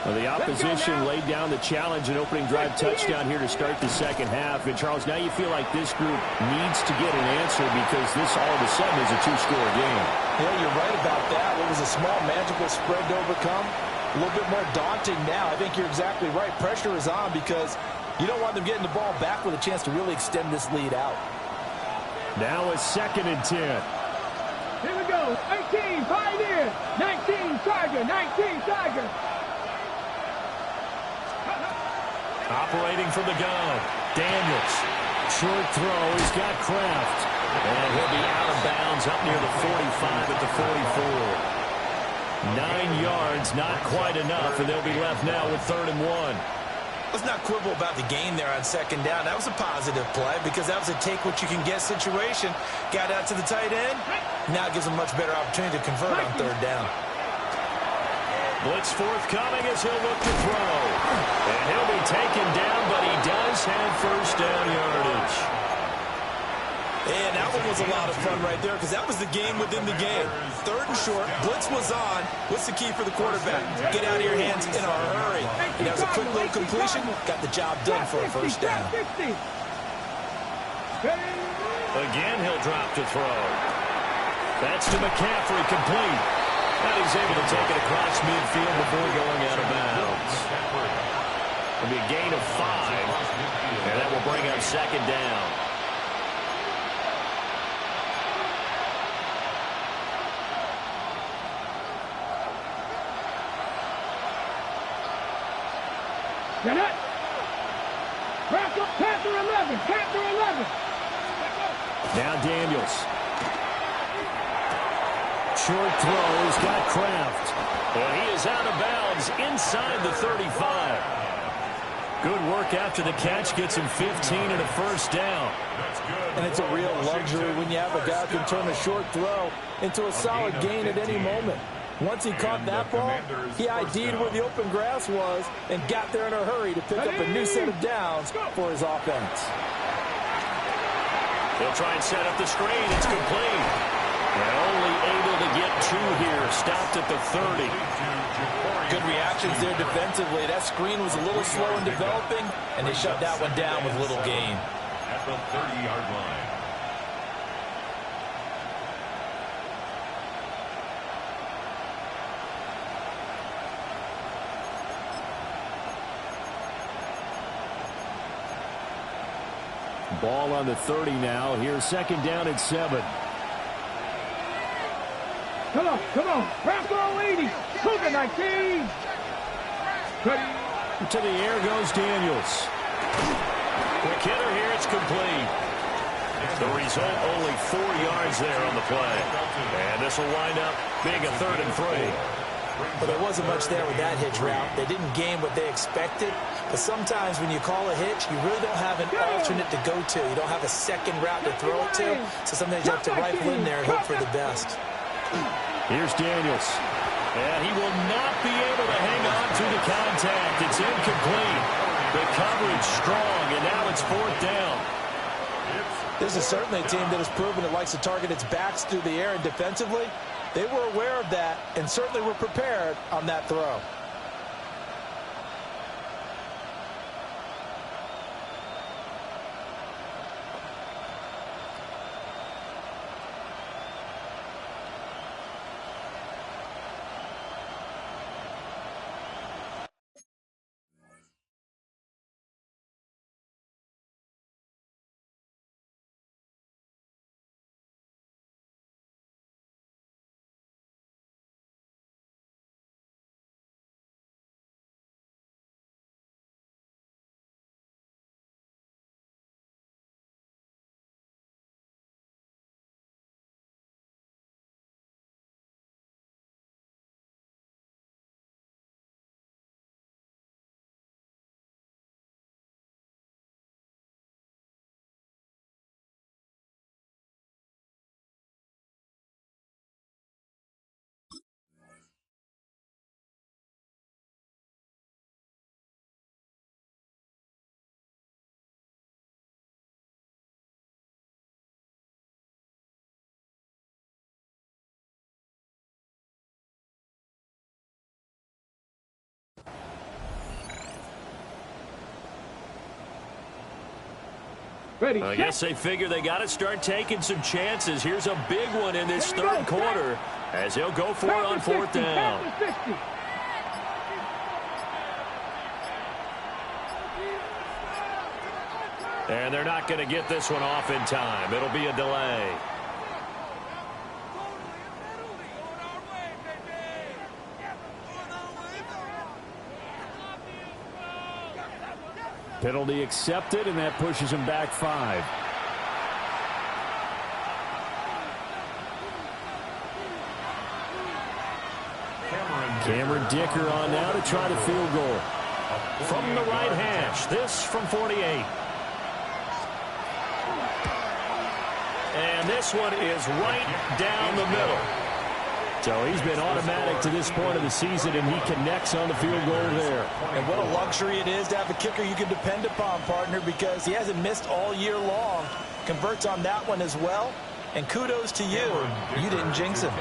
[SPEAKER 1] Well, the opposition laid down the challenge and opening drive touchdown here to start the second half. And, Charles, now you feel like this group needs to get an answer because this all of a sudden is a two-score game.
[SPEAKER 5] Yeah, you're right about that. What was a small magical spread to overcome? A little bit more daunting now. I think you're exactly right. Pressure is on because you don't want them getting the ball back with a chance to really extend this lead out.
[SPEAKER 1] Now a 2nd and 10.
[SPEAKER 6] Here we go. 18, Pioneer. 19, Tiger. 19, Tiger.
[SPEAKER 1] Operating from the gun. Daniels. Short throw. He's got Kraft. And he'll be out of bounds up near the 45 at the 44. 9 yards, not quite enough, and they'll be left now with 3rd and 1.
[SPEAKER 4] let's not quibble about the gain there on 2nd down. That was a positive play because that was a take-what-you-can-get situation. Got out to the tight end. Now it gives him a much better opportunity to convert on 3rd down.
[SPEAKER 1] Blitz forthcoming as he'll look to throw. And he'll be taken down, but he does have 1st down yardage.
[SPEAKER 4] And that one was a lot of fun right there because that was the game within the game. 3rd and short. Blitz was on. What's the key for the quarterback? Get out of your hands in a hurry. And that was a quick little completion. Got the job done for a 1st down.
[SPEAKER 1] Again, he'll drop to throw. That's to McCaffrey, complete. And he's able to take it across midfield before going out of bounds. It'll be a gain of 5. And that will bring up 2nd down.
[SPEAKER 6] Get it. Panther 11. Panther 11.
[SPEAKER 1] Now Daniels. Short throw. He's got Kraft. Well, he is out of bounds inside the 35. Good work after the catch. Gets him 15 and a 1st down.
[SPEAKER 5] And it's a real luxury when you have a guy who can turn a short throw into a solid gain at any moment. Once he caught that ball, he ID'd where the open grass was and got there in a hurry to pick up a new set of downs for his offense.
[SPEAKER 1] They'll try and set up the screen. It's complete. And only able to get 2 here. Stopped at the 30.
[SPEAKER 5] Good reactions there defensively. That screen was a little slow in developing, and they shut that one down with little gain.
[SPEAKER 2] At the 30-yard line.
[SPEAKER 1] Ball on the 30 now. Here's 2nd down and 7.
[SPEAKER 6] Come on, come on. Brasco 80. Cougar 19.
[SPEAKER 1] To the air goes Daniels. Quick hitter here. It's complete. The result, only 4 yards there on the play. And this will wind up being a 3rd and 3.
[SPEAKER 4] But there wasn't much there with that hitch route. They didn't gain what they expected. But sometimes when you call a hitch, you really don't have an alternate to go to. You don't have a second route to throw it to. So sometimes you have to rifle in there and hope for the best.
[SPEAKER 1] Here's Daniels. And he will not be able to hang on to the contact. It's incomplete. The coverage strong, and now it's 4th down.
[SPEAKER 5] This is certainly a team that has proven it likes to target its backs through the air, and defensively, they were aware of that and certainly were prepared on that throw.
[SPEAKER 6] Ready,
[SPEAKER 1] I guess they figure they got to start taking some chances. Here's a big one in this third quarter as he'll go for it on 4th down. And they're not going to get this one off in time. It'll be a delay. Penalty accepted, and that pushes him back 5. Cameron Dicker on now to try the field goal. From the right hash, this from 48. And this one is right down the middle. So he's been automatic to this point of the season, and he connects on the field goal there.
[SPEAKER 5] And what a luxury it is to have a kicker you can depend upon, partner, because he hasn't missed all year long. Converts on that one as well. And kudos to you. You didn't jinx him.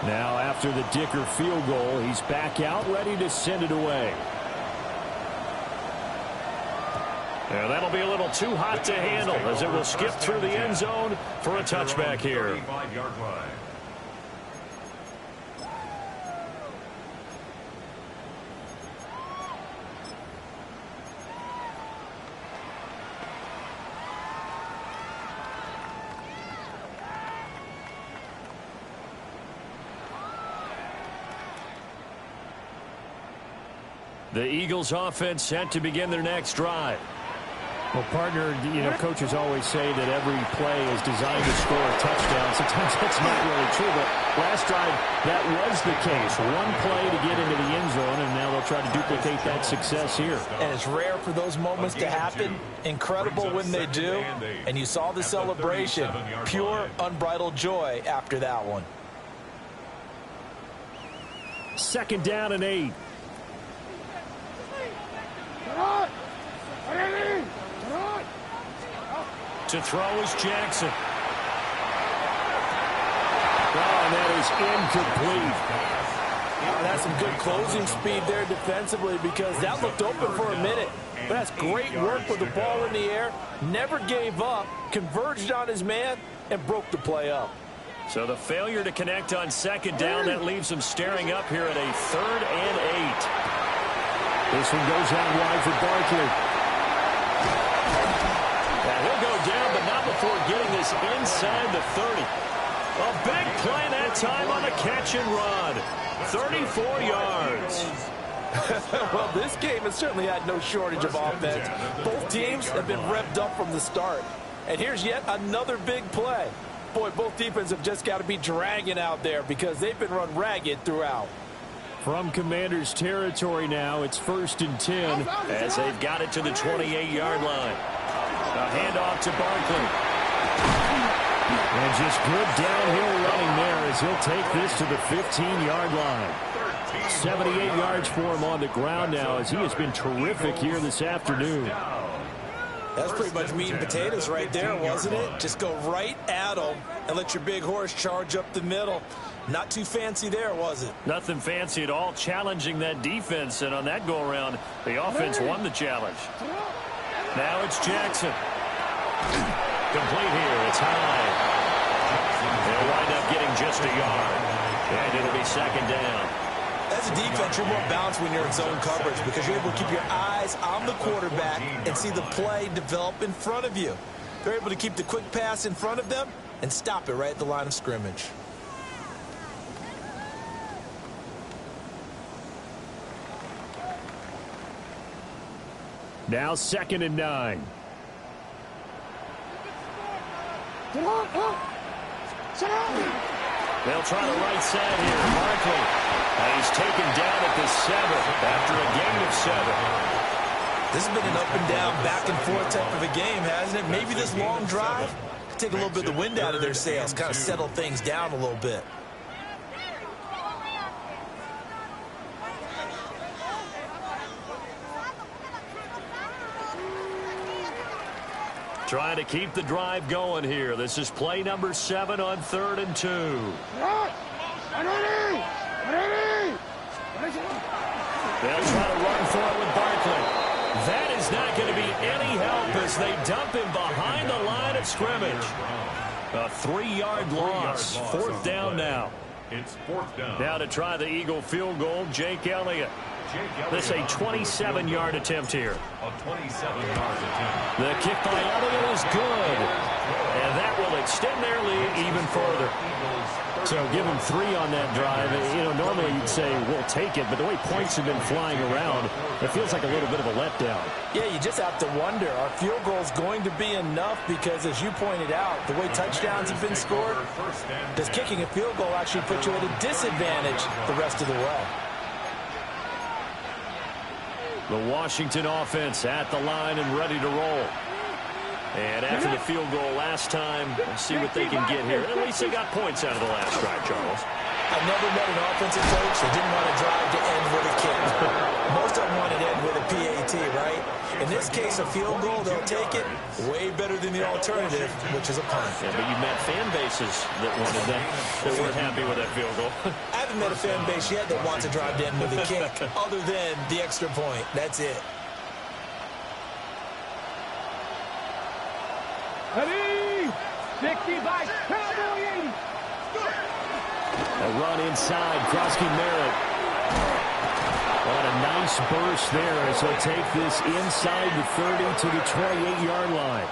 [SPEAKER 1] Now, after the Dicker field goal, he's back out, ready to send it away. And that'll be a little too hot to handle as it will skip through the end zone for a touchback here. The Eagles offense set to begin their next drive. Well, partner, coaches always say that every play is designed to score a touchdown. Sometimes that's not really true, but last drive, that was the case. One play to get into the end zone, and now they'll try to duplicate that success here.
[SPEAKER 5] And it's rare for those moments to happen. Incredible when they do. And you saw the celebration. Pure, unbridled joy after that one.
[SPEAKER 1] 2nd down and 8. To throw is Jackson. And that is incomplete.
[SPEAKER 5] That's some good closing speed there defensively, because that looked open for a minute. But that's great work with the ball in the air. Never gave up, converged on his man, and broke the play up.
[SPEAKER 1] So the failure to connect on 2nd down, that leaves him staring up here at a 3rd and 8. This one goes out wide for Barkley. He'll go down, but not before getting this inside the 30. A big play that time on the catch and run. 34 yards.
[SPEAKER 5] Well, this game has certainly had no shortage of offense. Both teams have been revved up from the start. And here's yet another big play. Boy, both defenses have just got to be dragging out there because they've been run ragged throughout.
[SPEAKER 1] From Commanders territory now, it's 1st and 10 as they've got it to the 28-yard line. A handoff to Barkley. And just good downhill running there as he'll take this to the 15-yard line. 78 yards for him on the ground now as he has been terrific here this afternoon.
[SPEAKER 4] That's pretty much meat and potatoes right there, wasn't it? Just go right at him and let your big horse charge up the middle. Not too fancy there, was it?
[SPEAKER 1] Nothing fancy at all, challenging that defense, and on that go-around, the offense won the challenge. Now it's Jackson. Complete here, it's high. They'll wind up getting just a yard, and it'll be second down.
[SPEAKER 4] As a defense, you're more balanced when you're in zone coverage because you're able to keep your eyes on the quarterback and see the play develop in front of you. They're able to keep the quick pass in front of them and stop it right at the line of scrimmage.
[SPEAKER 1] Now 2nd and 9. They'll try the right side here. Barkley. And he's taken down at the 7 after a gain of 7.
[SPEAKER 4] This has been an up and down, back and forth type of a game, hasn't it? Maybe this long drive could take a little bit of the wind out of their sails, kind of settle things down a little bit.
[SPEAKER 1] Trying to keep the drive going here. This is play number 7 on 3rd and 2. They'll try to run for it with Barkley. That is not going to be any help as they dump him behind the line of scrimmage. A 3-yard loss. 4th down now.
[SPEAKER 2] It's 4th down.
[SPEAKER 1] Now to try the Eagle field goal, Jake Elliott. This is a 27-yard attempt here.
[SPEAKER 2] A 27-yard attempt.
[SPEAKER 1] The kick by Elliott is good. And that will extend their lead even further. So give them 3 on that drive. You know, normally you'd say we'll take it, but the way points have been flying around, it feels like a little bit of a letdown.
[SPEAKER 4] Yeah, you just have to wonder, are field goals going to be enough? Because as you pointed out, the way touchdowns have been scored, does kicking a field goal actually put you at a disadvantage the rest of the way?
[SPEAKER 1] The Washington offense at the line and ready to roll. And after the field goal last time, we'll see what they can get here. At least they got points out of the last drive, Charles.
[SPEAKER 4] I've never met an offensive coach that didn't want a drive to end with a kick. Most of them want it to end with a PAT, right? In this case, a field goal, they'll take it way better than the alternative, which is a punt.
[SPEAKER 1] Yeah, but you've met fan bases that wanted that weren't happy with that field goal.
[SPEAKER 4] I haven't met a fan base yet that wants a drive to end with a kick, other than the extra point. That's it.
[SPEAKER 6] Ready? 65, Cowboy 80.
[SPEAKER 1] A run inside, Krosky Merritt. On a nice burst there as he'll take this inside the 30 to the 28-yard line.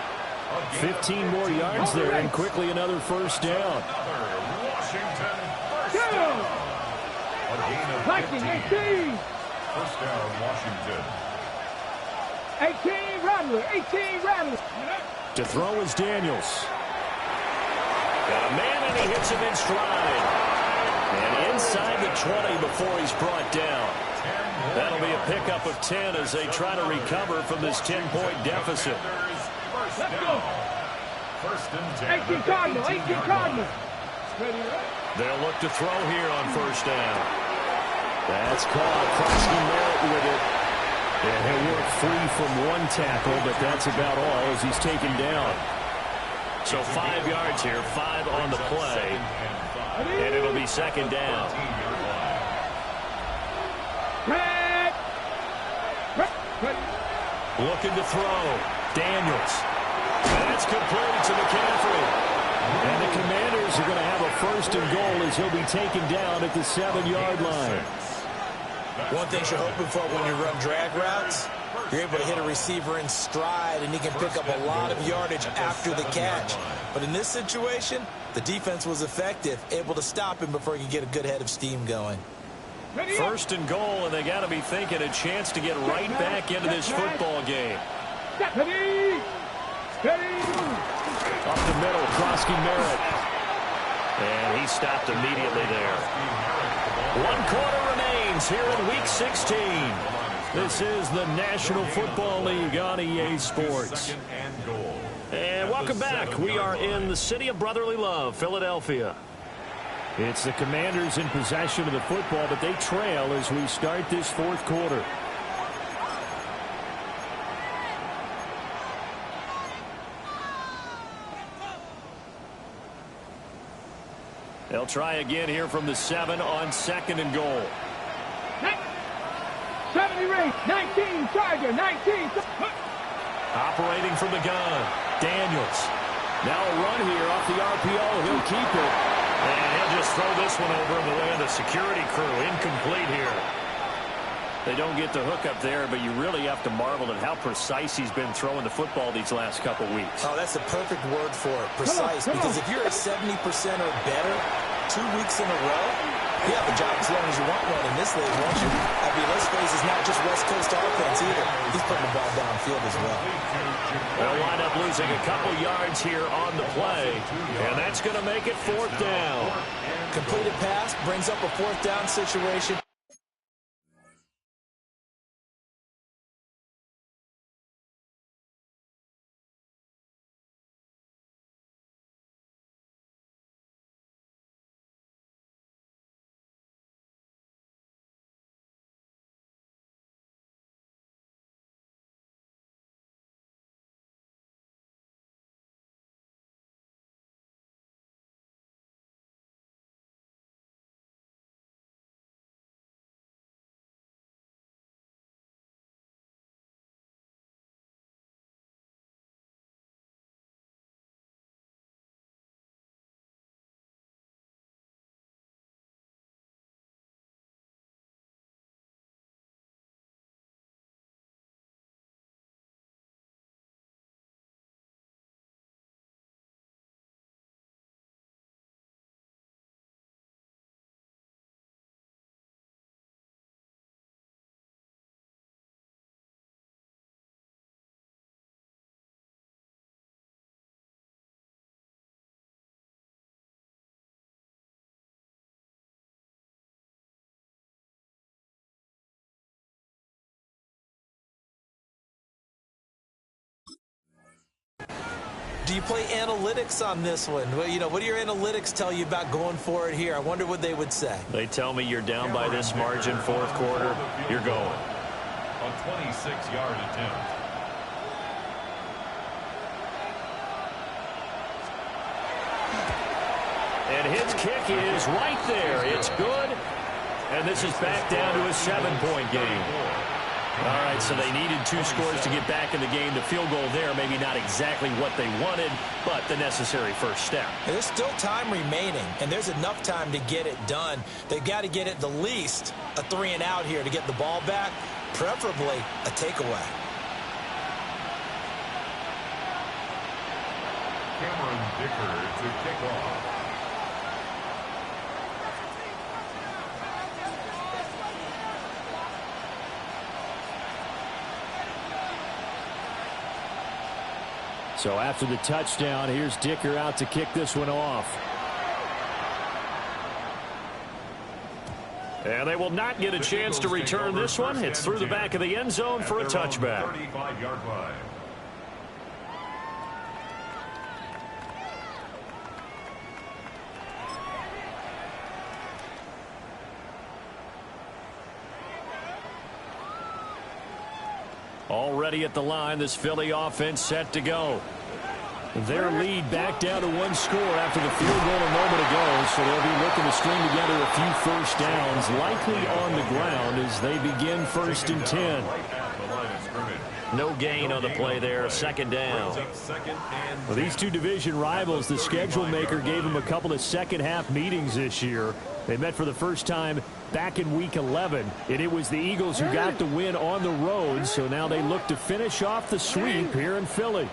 [SPEAKER 1] 15 more yards there and quickly another first down.
[SPEAKER 2] Washington first
[SPEAKER 6] Go!
[SPEAKER 2] down. A gain of
[SPEAKER 6] Viking 18.
[SPEAKER 2] First down, Washington.
[SPEAKER 6] 18 Rattler, 18 Rattler.
[SPEAKER 1] To throw is Daniels. Got a man and he hits him in stride. And inside the 20 before he's brought down. That'll be a pickup of 10 as they try to recover from this 10-point deficit.
[SPEAKER 2] Let's go. First and 10.
[SPEAKER 6] 18 Cardinal, 18 Cardinal. Ready,
[SPEAKER 1] They'll look to throw here on first down. That's caught. Krosky Merritt with it. And he'll work free from one tackle, but that's about all as he's taken down. So 5 yards here, 5 on the play. And it'll be second down. Looking to throw. Daniels. That's complete to McCaffrey. And the Commanders are going to have a first and goal as he'll be taken down at the 7-yard line.
[SPEAKER 4] One thing you're hoping for when you run drag routes, you're able to hit a receiver in stride, and he can pick up a lot of yardage after the catch. But in this situation, the defense was effective, able to stop him before he could get a good head of steam going.
[SPEAKER 1] First and goal, and they got to be thinking a chance to get right back into this football game.
[SPEAKER 6] Ready? Ready?
[SPEAKER 1] Up the middle, Krosky Merritt. And he stopped immediately there. 1 quarter remains here in Week 16. This is the National Football League on EA Sports.
[SPEAKER 2] Second and goal.
[SPEAKER 1] And welcome back. We are in the city of brotherly love, Philadelphia. It's the Commanders in possession of the football, but they trail as we start this fourth quarter. They'll try again here from the 7 on 2nd and goal.
[SPEAKER 6] 70 rate, 19, Charger, 19.
[SPEAKER 1] Operating from the gun, Daniels. Now a run here off the RPO. He'll keep it.
[SPEAKER 3] And he'll just throw this one over in the way of the security crew. Incomplete here.
[SPEAKER 1] They don't get the hook up there, but you really have to marvel at how precise he's been throwing the football these last couple weeks.
[SPEAKER 4] Oh, that's the perfect word for it, precise. Because if you're at 70% or better 2 weeks in a row, you have a job as long as you want one in this league, won't you? I mean, let's face it, it's not just West Coast offense either. He's putting the ball downfield as well.
[SPEAKER 1] They'll wind up losing a couple yards here on the play, and that's going to make it 4th down.
[SPEAKER 4] Completed pass brings up a 4th down situation. Do you play analytics on this one? Well, you know, what do your analytics tell you about going for it here? I wonder what they would say.
[SPEAKER 1] They tell me you're down by this margin, 4th quarter, you're going.
[SPEAKER 2] A 26-yard attempt.
[SPEAKER 1] And his kick is right there. It's good. And this is back down to a 7-point game. All right, so they needed 2 scores to get back in the game. The field goal there, maybe not exactly what they wanted, but the necessary first step.
[SPEAKER 4] And there's still time remaining, and there's enough time to get it done. They've got to get at the least a 3-and-out here to get the ball back, preferably a takeaway.
[SPEAKER 2] Cameron Dicker to kick off.
[SPEAKER 1] So after the touchdown, here's Dicker out to kick this one off. And they will not get a chance to return this one. It's through the back of the end zone for a touchback.
[SPEAKER 2] 35-yard line.
[SPEAKER 1] Already at the line, this Philly offense set to go. Their lead back down to 1 score after the field goal a moment ago, so they'll be looking to string together a few first downs, likely on the ground as they begin 1st and 10. No gain on the play there, 2nd down. Well, these two division rivals, the schedule maker gave them a couple of second-half meetings this year. They met for the first time back in Week 11, and it was the Eagles who got the win on the road, so now they look to finish off the sweep here in Philly.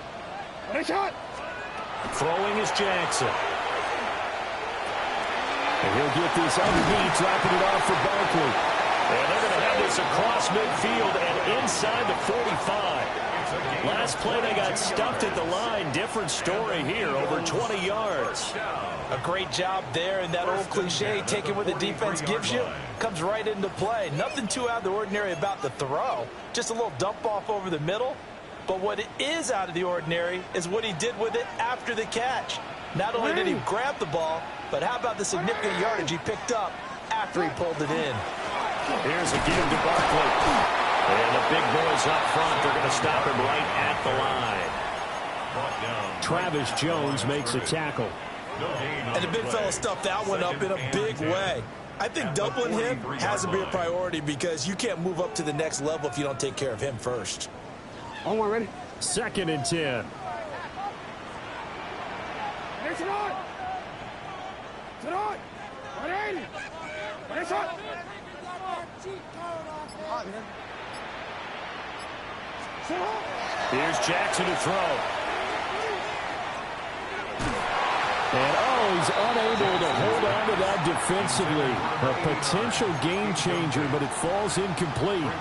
[SPEAKER 1] Throwing is Jackson. And he'll get this underneath, dropping it off for Barkley. And they're going to have this across midfield and inside the 45. Last play, they got stuffed at the line. Different story here, over 20 yards.
[SPEAKER 4] A great job there, and that old cliche, taking what the defense gives you, comes right into play. Nothing too out of the ordinary about the throw. Just a little dump off over the middle, But what it is out of the ordinary is what he did with it after the catch. Not only did he grab the ball, but how about the significant yardage he picked up after he pulled it in?
[SPEAKER 1] Here's a give to Barkley. And the big boys up front, they're going to stop him right at the line. Travis Jones makes a tackle.
[SPEAKER 4] And the big fella stuffed that one up in a big way. I think doubling him has to be a priority because you can't move up to the next level if you don't take care of him first.
[SPEAKER 6] On one, ready?
[SPEAKER 1] 2nd and 10.
[SPEAKER 6] It's on. It's on. Ready? It's on.
[SPEAKER 1] Here's Jackson to throw. And, he's unable to hold on to that defensively. A potential game changer, but it falls incomplete.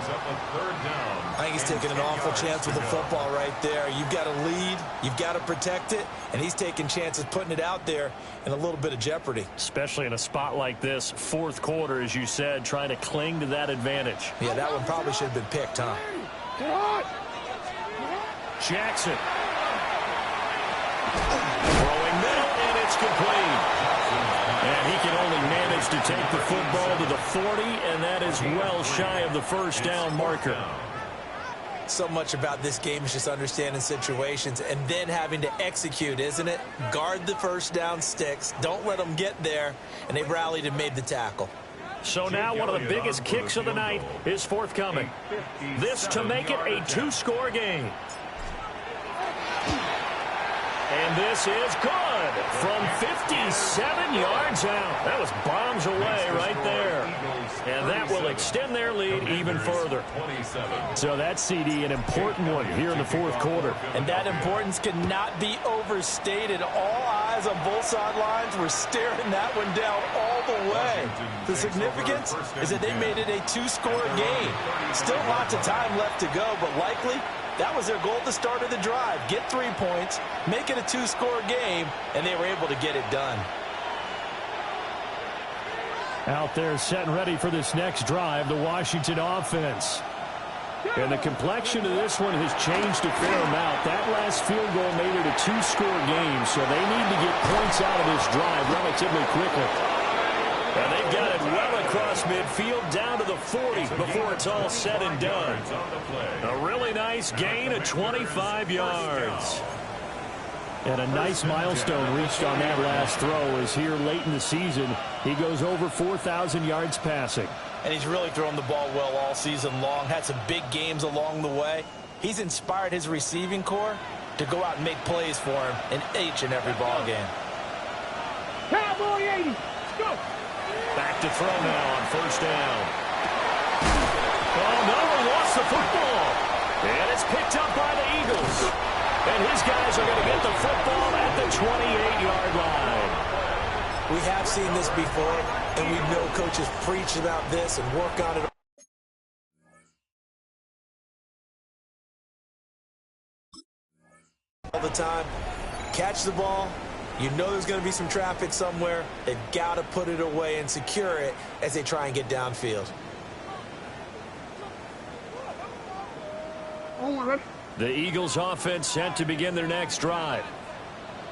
[SPEAKER 4] I think he's taking an awful chance with the football right there. You've got to lead, you've got to protect it, and he's taking chances putting it out there in a little bit of jeopardy.
[SPEAKER 1] Especially in a spot like this, 4th quarter, as you said, trying to cling to that advantage.
[SPEAKER 4] Yeah, that one probably should have been picked, huh?
[SPEAKER 1] Jackson. Throwing middle, and it's complete. And he can only manage to take the football to the 40, and that is well shy of the first down marker.
[SPEAKER 4] So much about this game is just understanding situations and then having to execute, isn't it? Guard the first down sticks. Don't let them get there. And they rallied and made the tackle.
[SPEAKER 1] So now one of the biggest kicks of the night is forthcoming. This to make it a 2-score game. And this is good from 57 yards out. That was bombs away right there. And that will extend their lead even further. So that's, CD, an important one here in the 4th quarter.
[SPEAKER 4] And that importance cannot be overstated. All eyes on both sidelines were staring that one down all the way. The significance is that they made it a 2-score game. Still lots of time left to go, but likely that was their goal at the start of the drive. Get 3 points, make it a 2-score game, and they were able to get it done.
[SPEAKER 1] Out there set and ready for this next drive, the Washington offense. And the complexion of this one has changed a fair amount. That last field goal made it a 2-score game, so they need to get points out of this drive relatively quickly. And they've got it well across midfield down to the 40 before it's all said and done. A really nice gain of 25 yards. And a nice milestone reached on that last throw as here late in the season, he goes over 4,000 yards passing.
[SPEAKER 4] And he's really thrown the ball well all season long. Had some big games along the way. He's inspired his receiving corps to go out and make plays for him in each and every ball game.
[SPEAKER 6] Cowboy 80. Go.
[SPEAKER 1] Back to throw now on 1st down. Oh, no, lost the football. And it's picked up by the Eagles. And his guys are going to get the football at the 28-yard line.
[SPEAKER 4] We have seen this before, and we know coaches preach about this and work on it all the time. Catch the ball. You know there's going to be some traffic somewhere. They've got to put it away and secure it as they try and get downfield.
[SPEAKER 1] The Eagles offense set to begin their next drive.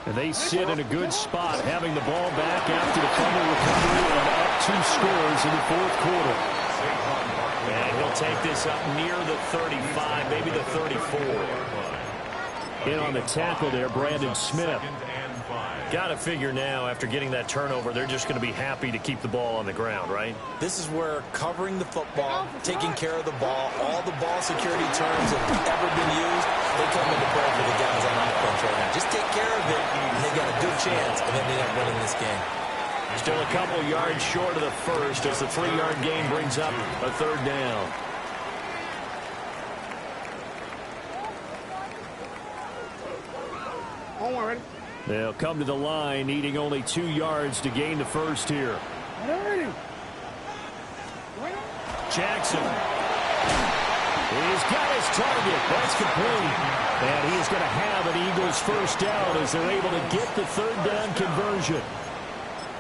[SPEAKER 1] And they sit in a good spot, having the ball back after the fumble recovery and up 2 scores in the 4th quarter. And he'll take this up near the 35, maybe the 34. In on the tackle there, Brandon Smith. Got to figure now, after getting that turnover, they're just going to be happy to keep the ball on the ground, right?
[SPEAKER 4] This is where covering the football, taking care of the ball, all the ball security terms that have ever been used, they come into play for the guys on offense right now. Just take care of it, and they got a good chance of ending up winning this game.
[SPEAKER 1] Still a couple yards short of the first as the 3-yard gain brings up a 3rd down.
[SPEAKER 6] Ready?
[SPEAKER 1] They'll come to the line, needing only 2 yards to gain the first here.
[SPEAKER 6] Ready?
[SPEAKER 1] Jackson. He's got his target. That's complete. And he's going to have an Eagles first down as they're able to get the 3rd down conversion.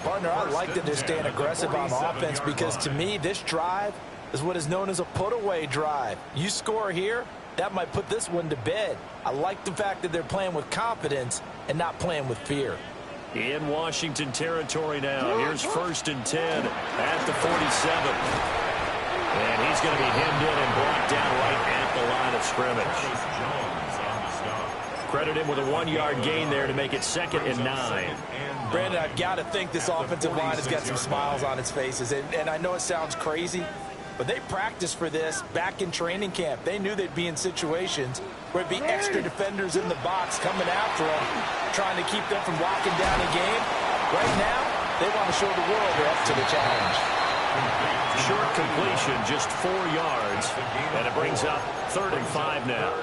[SPEAKER 4] Partner, I like that they're staying aggressive on offense because to me, this drive is what is known as a put-away drive. You score here, that might put this one to bed. I like the fact that they're playing with confidence and not playing with fear.
[SPEAKER 1] In Washington territory now. Here's 1st and 10 at the 47. And he's going to be hemmed in and brought down right at the line of scrimmage. Credit him with a 1-yard gain there to make it 2nd and 9.
[SPEAKER 4] Brandon, I've got to think this offensive line has got some smiles on its faces. And I know it sounds crazy, but they practiced for this back in training camp. They knew they'd be in situations where it'd be extra defenders in the box coming after them, trying to keep them from locking down a game. Right now, they want to show the world they're up to the challenge.
[SPEAKER 1] Short completion, just 4 yards, and it brings up 3rd and 5 now.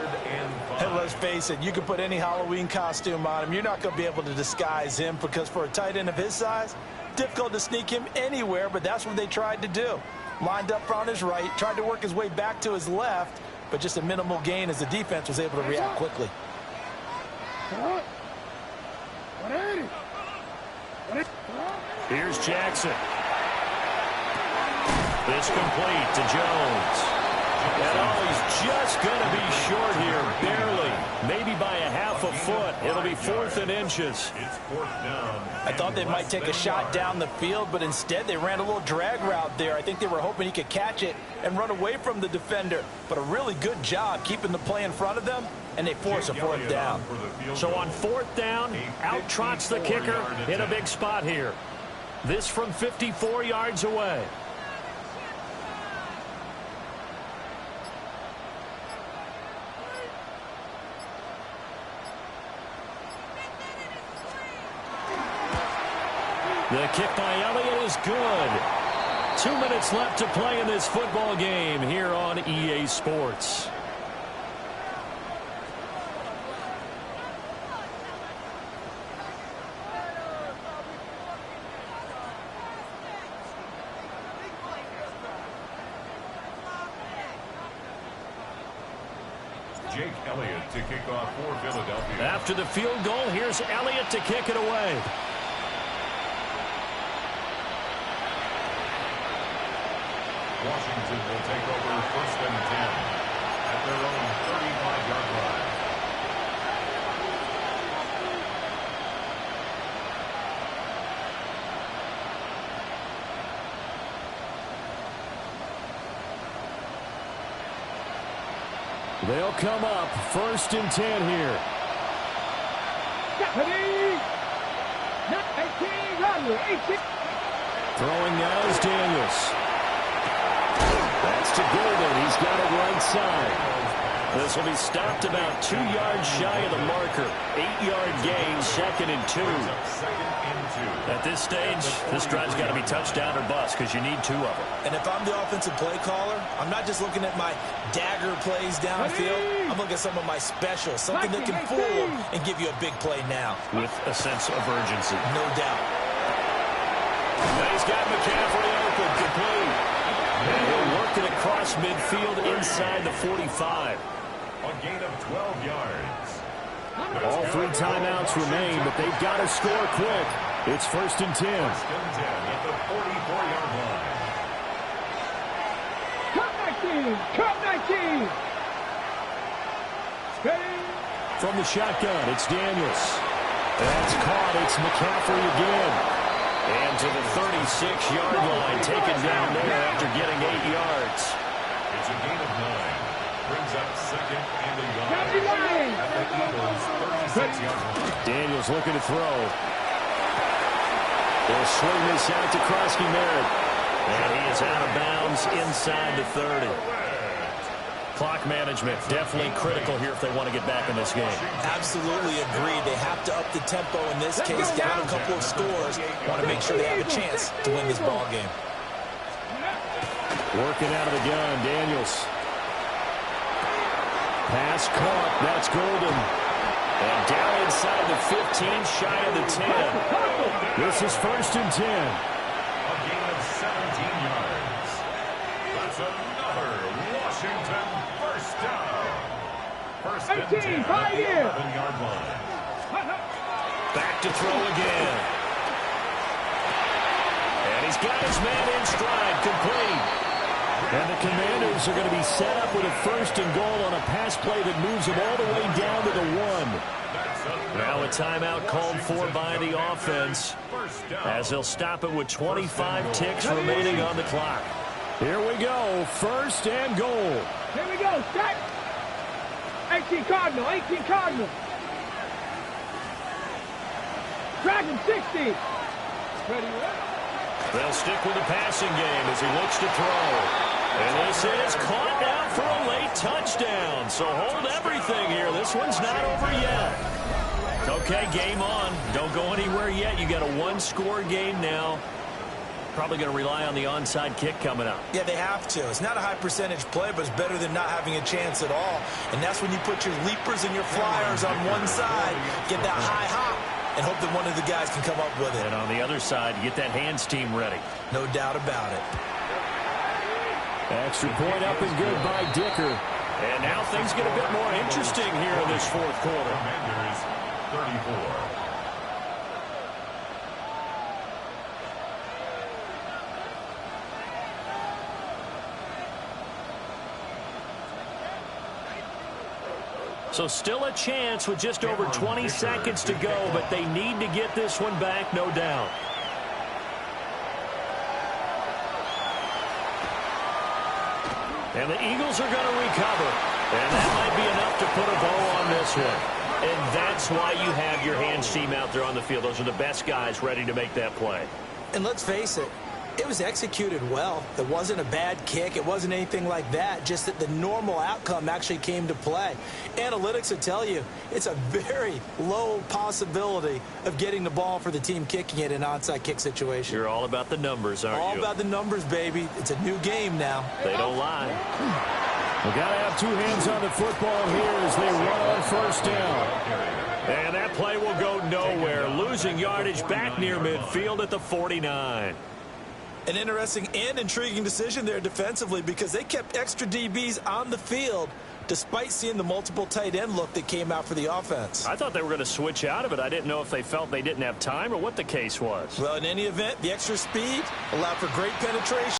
[SPEAKER 4] And let's face it, you can put any Halloween costume on him. You're not going to be able to disguise him because for a tight end of his size, difficult to sneak him anywhere, but that's what they tried to do. Lined up on his right, tried to work his way back to his left, but just a minimal gain as the defense was able to react quickly.
[SPEAKER 1] Here's Jackson. This complete to Jones. And he's just going to be short here, barely. Maybe by a half a foot. It'll be 4th and inches.
[SPEAKER 4] I thought they might take a shot down the field, but instead they ran a little drag route there. I think they were hoping he could catch it and run away from the defender. But a really good job keeping the play in front of them, and they force a 4th down.
[SPEAKER 1] So on 4th down, out trots the kicker in a big spot here. This from 54 yards away. The kick by Elliott is good. 2 minutes left to play in this football game here on EA Sports.
[SPEAKER 2] Jake Elliott to kick off for Philadelphia.
[SPEAKER 1] After the field goal, here's Elliott to kick it away.
[SPEAKER 2] Washington will take over 1st and 10 at their own 35-yard line.
[SPEAKER 1] They'll come up 1st and 10 here. Throwing now is Daniels. That's to Golden. He's got it right side. This will be stopped about 2 yards shy of the marker. 8-yard gain, 2nd and 2. At this stage, this drive's got to be touchdown or bust because you need 2 of them.
[SPEAKER 4] And if I'm the offensive play caller, I'm not just looking at my dagger plays downfield. I'm looking at some of my specials, something that can fool and give you a big play now.
[SPEAKER 1] With a sense of urgency.
[SPEAKER 4] No doubt.
[SPEAKER 1] Now he's got McCaffrey open, complete. And he'll work it across midfield inside the 45.
[SPEAKER 2] A gain of 12 yards.
[SPEAKER 1] All 3 timeouts remain, but they've got to score quick. It's 1st and 10.
[SPEAKER 2] 1st and 10 at the 44-yard line.
[SPEAKER 6] Cut 19.
[SPEAKER 1] From the shotgun, it's Daniels. That's caught. It's McCaffrey again. And to the 36-yard line, taken down there after getting 8 yards.
[SPEAKER 2] It's a gain of 9. Brings up 2nd and a yard at the Eagles' 36-yard line.
[SPEAKER 1] Daniels looking to throw. They'll swing this out to Krosky-Merritt. And he is out of bounds inside the 30. Clock management definitely critical here if they want to get back in this game.
[SPEAKER 4] Absolutely agreed. They have to up the tempo in this case, down a couple of scores. Want to make sure they have a chance to win this ball game.
[SPEAKER 1] Working out of the gun, Daniels. Pass caught. That's Golden. And down inside the 15, shy of the 10. This is 1st and 10.
[SPEAKER 2] A gain of 17 yards. That's another Washington first down. 1st and 10 at the 11-yard line.
[SPEAKER 1] Back to throw again. And he's got his man in stride, complete. And the Commanders are going to be set up with a 1st and goal on a pass play that moves them all the way down to the 1. Now a timeout called for by the offense as they'll stop it with 25 ticks remaining on the clock. Here we go, 1st and goal.
[SPEAKER 6] Here we go, set. 18 Cardinal, 18 Cardinal. Dragon 60. Ready,
[SPEAKER 1] They'll stick with the passing game as he looks to throw. And this is caught now for a late touchdown. So hold everything here. This one's not over yet. Okay, game on. Don't go anywhere yet. You got a 1-score game now. Probably going to rely on the onside kick coming up.
[SPEAKER 4] Yeah, they have to. It's not a high percentage play, but it's better than not having a chance at all. And that's when you put your leapers and your flyers on one side, get that high hop, and hope that one of the guys can come up with it.
[SPEAKER 1] And on the other side, get that hands team ready.
[SPEAKER 4] No doubt about it.
[SPEAKER 1] Extra point up and good by Dicker. And now things get a bit more interesting here in this 4th quarter.
[SPEAKER 2] Commanders 34.
[SPEAKER 1] So still a chance with just over 20 seconds to go, but they need to get this one back, no doubt. And the Eagles are going to recover. And that might be enough to put a bow on this one. And that's why you have your hands team out there on the field. Those are the best guys ready to make that play.
[SPEAKER 4] And let's face it, it was executed well. It wasn't a bad kick. It wasn't anything like that. Just that the normal outcome actually came to play. Analytics will tell you it's a very low possibility of getting the ball for the team kicking it in an onside kick situation.
[SPEAKER 1] You're all about the numbers, aren't you?
[SPEAKER 4] All about the numbers, baby. It's a new game now.
[SPEAKER 1] They don't lie. We got to have 2 hands on the football here as they run on 1st down. And that play will go nowhere. Losing yardage back near midfield at the 49.
[SPEAKER 4] An interesting and intriguing decision there defensively because they kept extra DBs on the field despite seeing the multiple tight end look that came out for the offense.
[SPEAKER 1] I thought they were going to switch out of it. I didn't know if they felt they didn't have time or what the case was.
[SPEAKER 4] Well, in any event, the extra speed allowed for great penetration.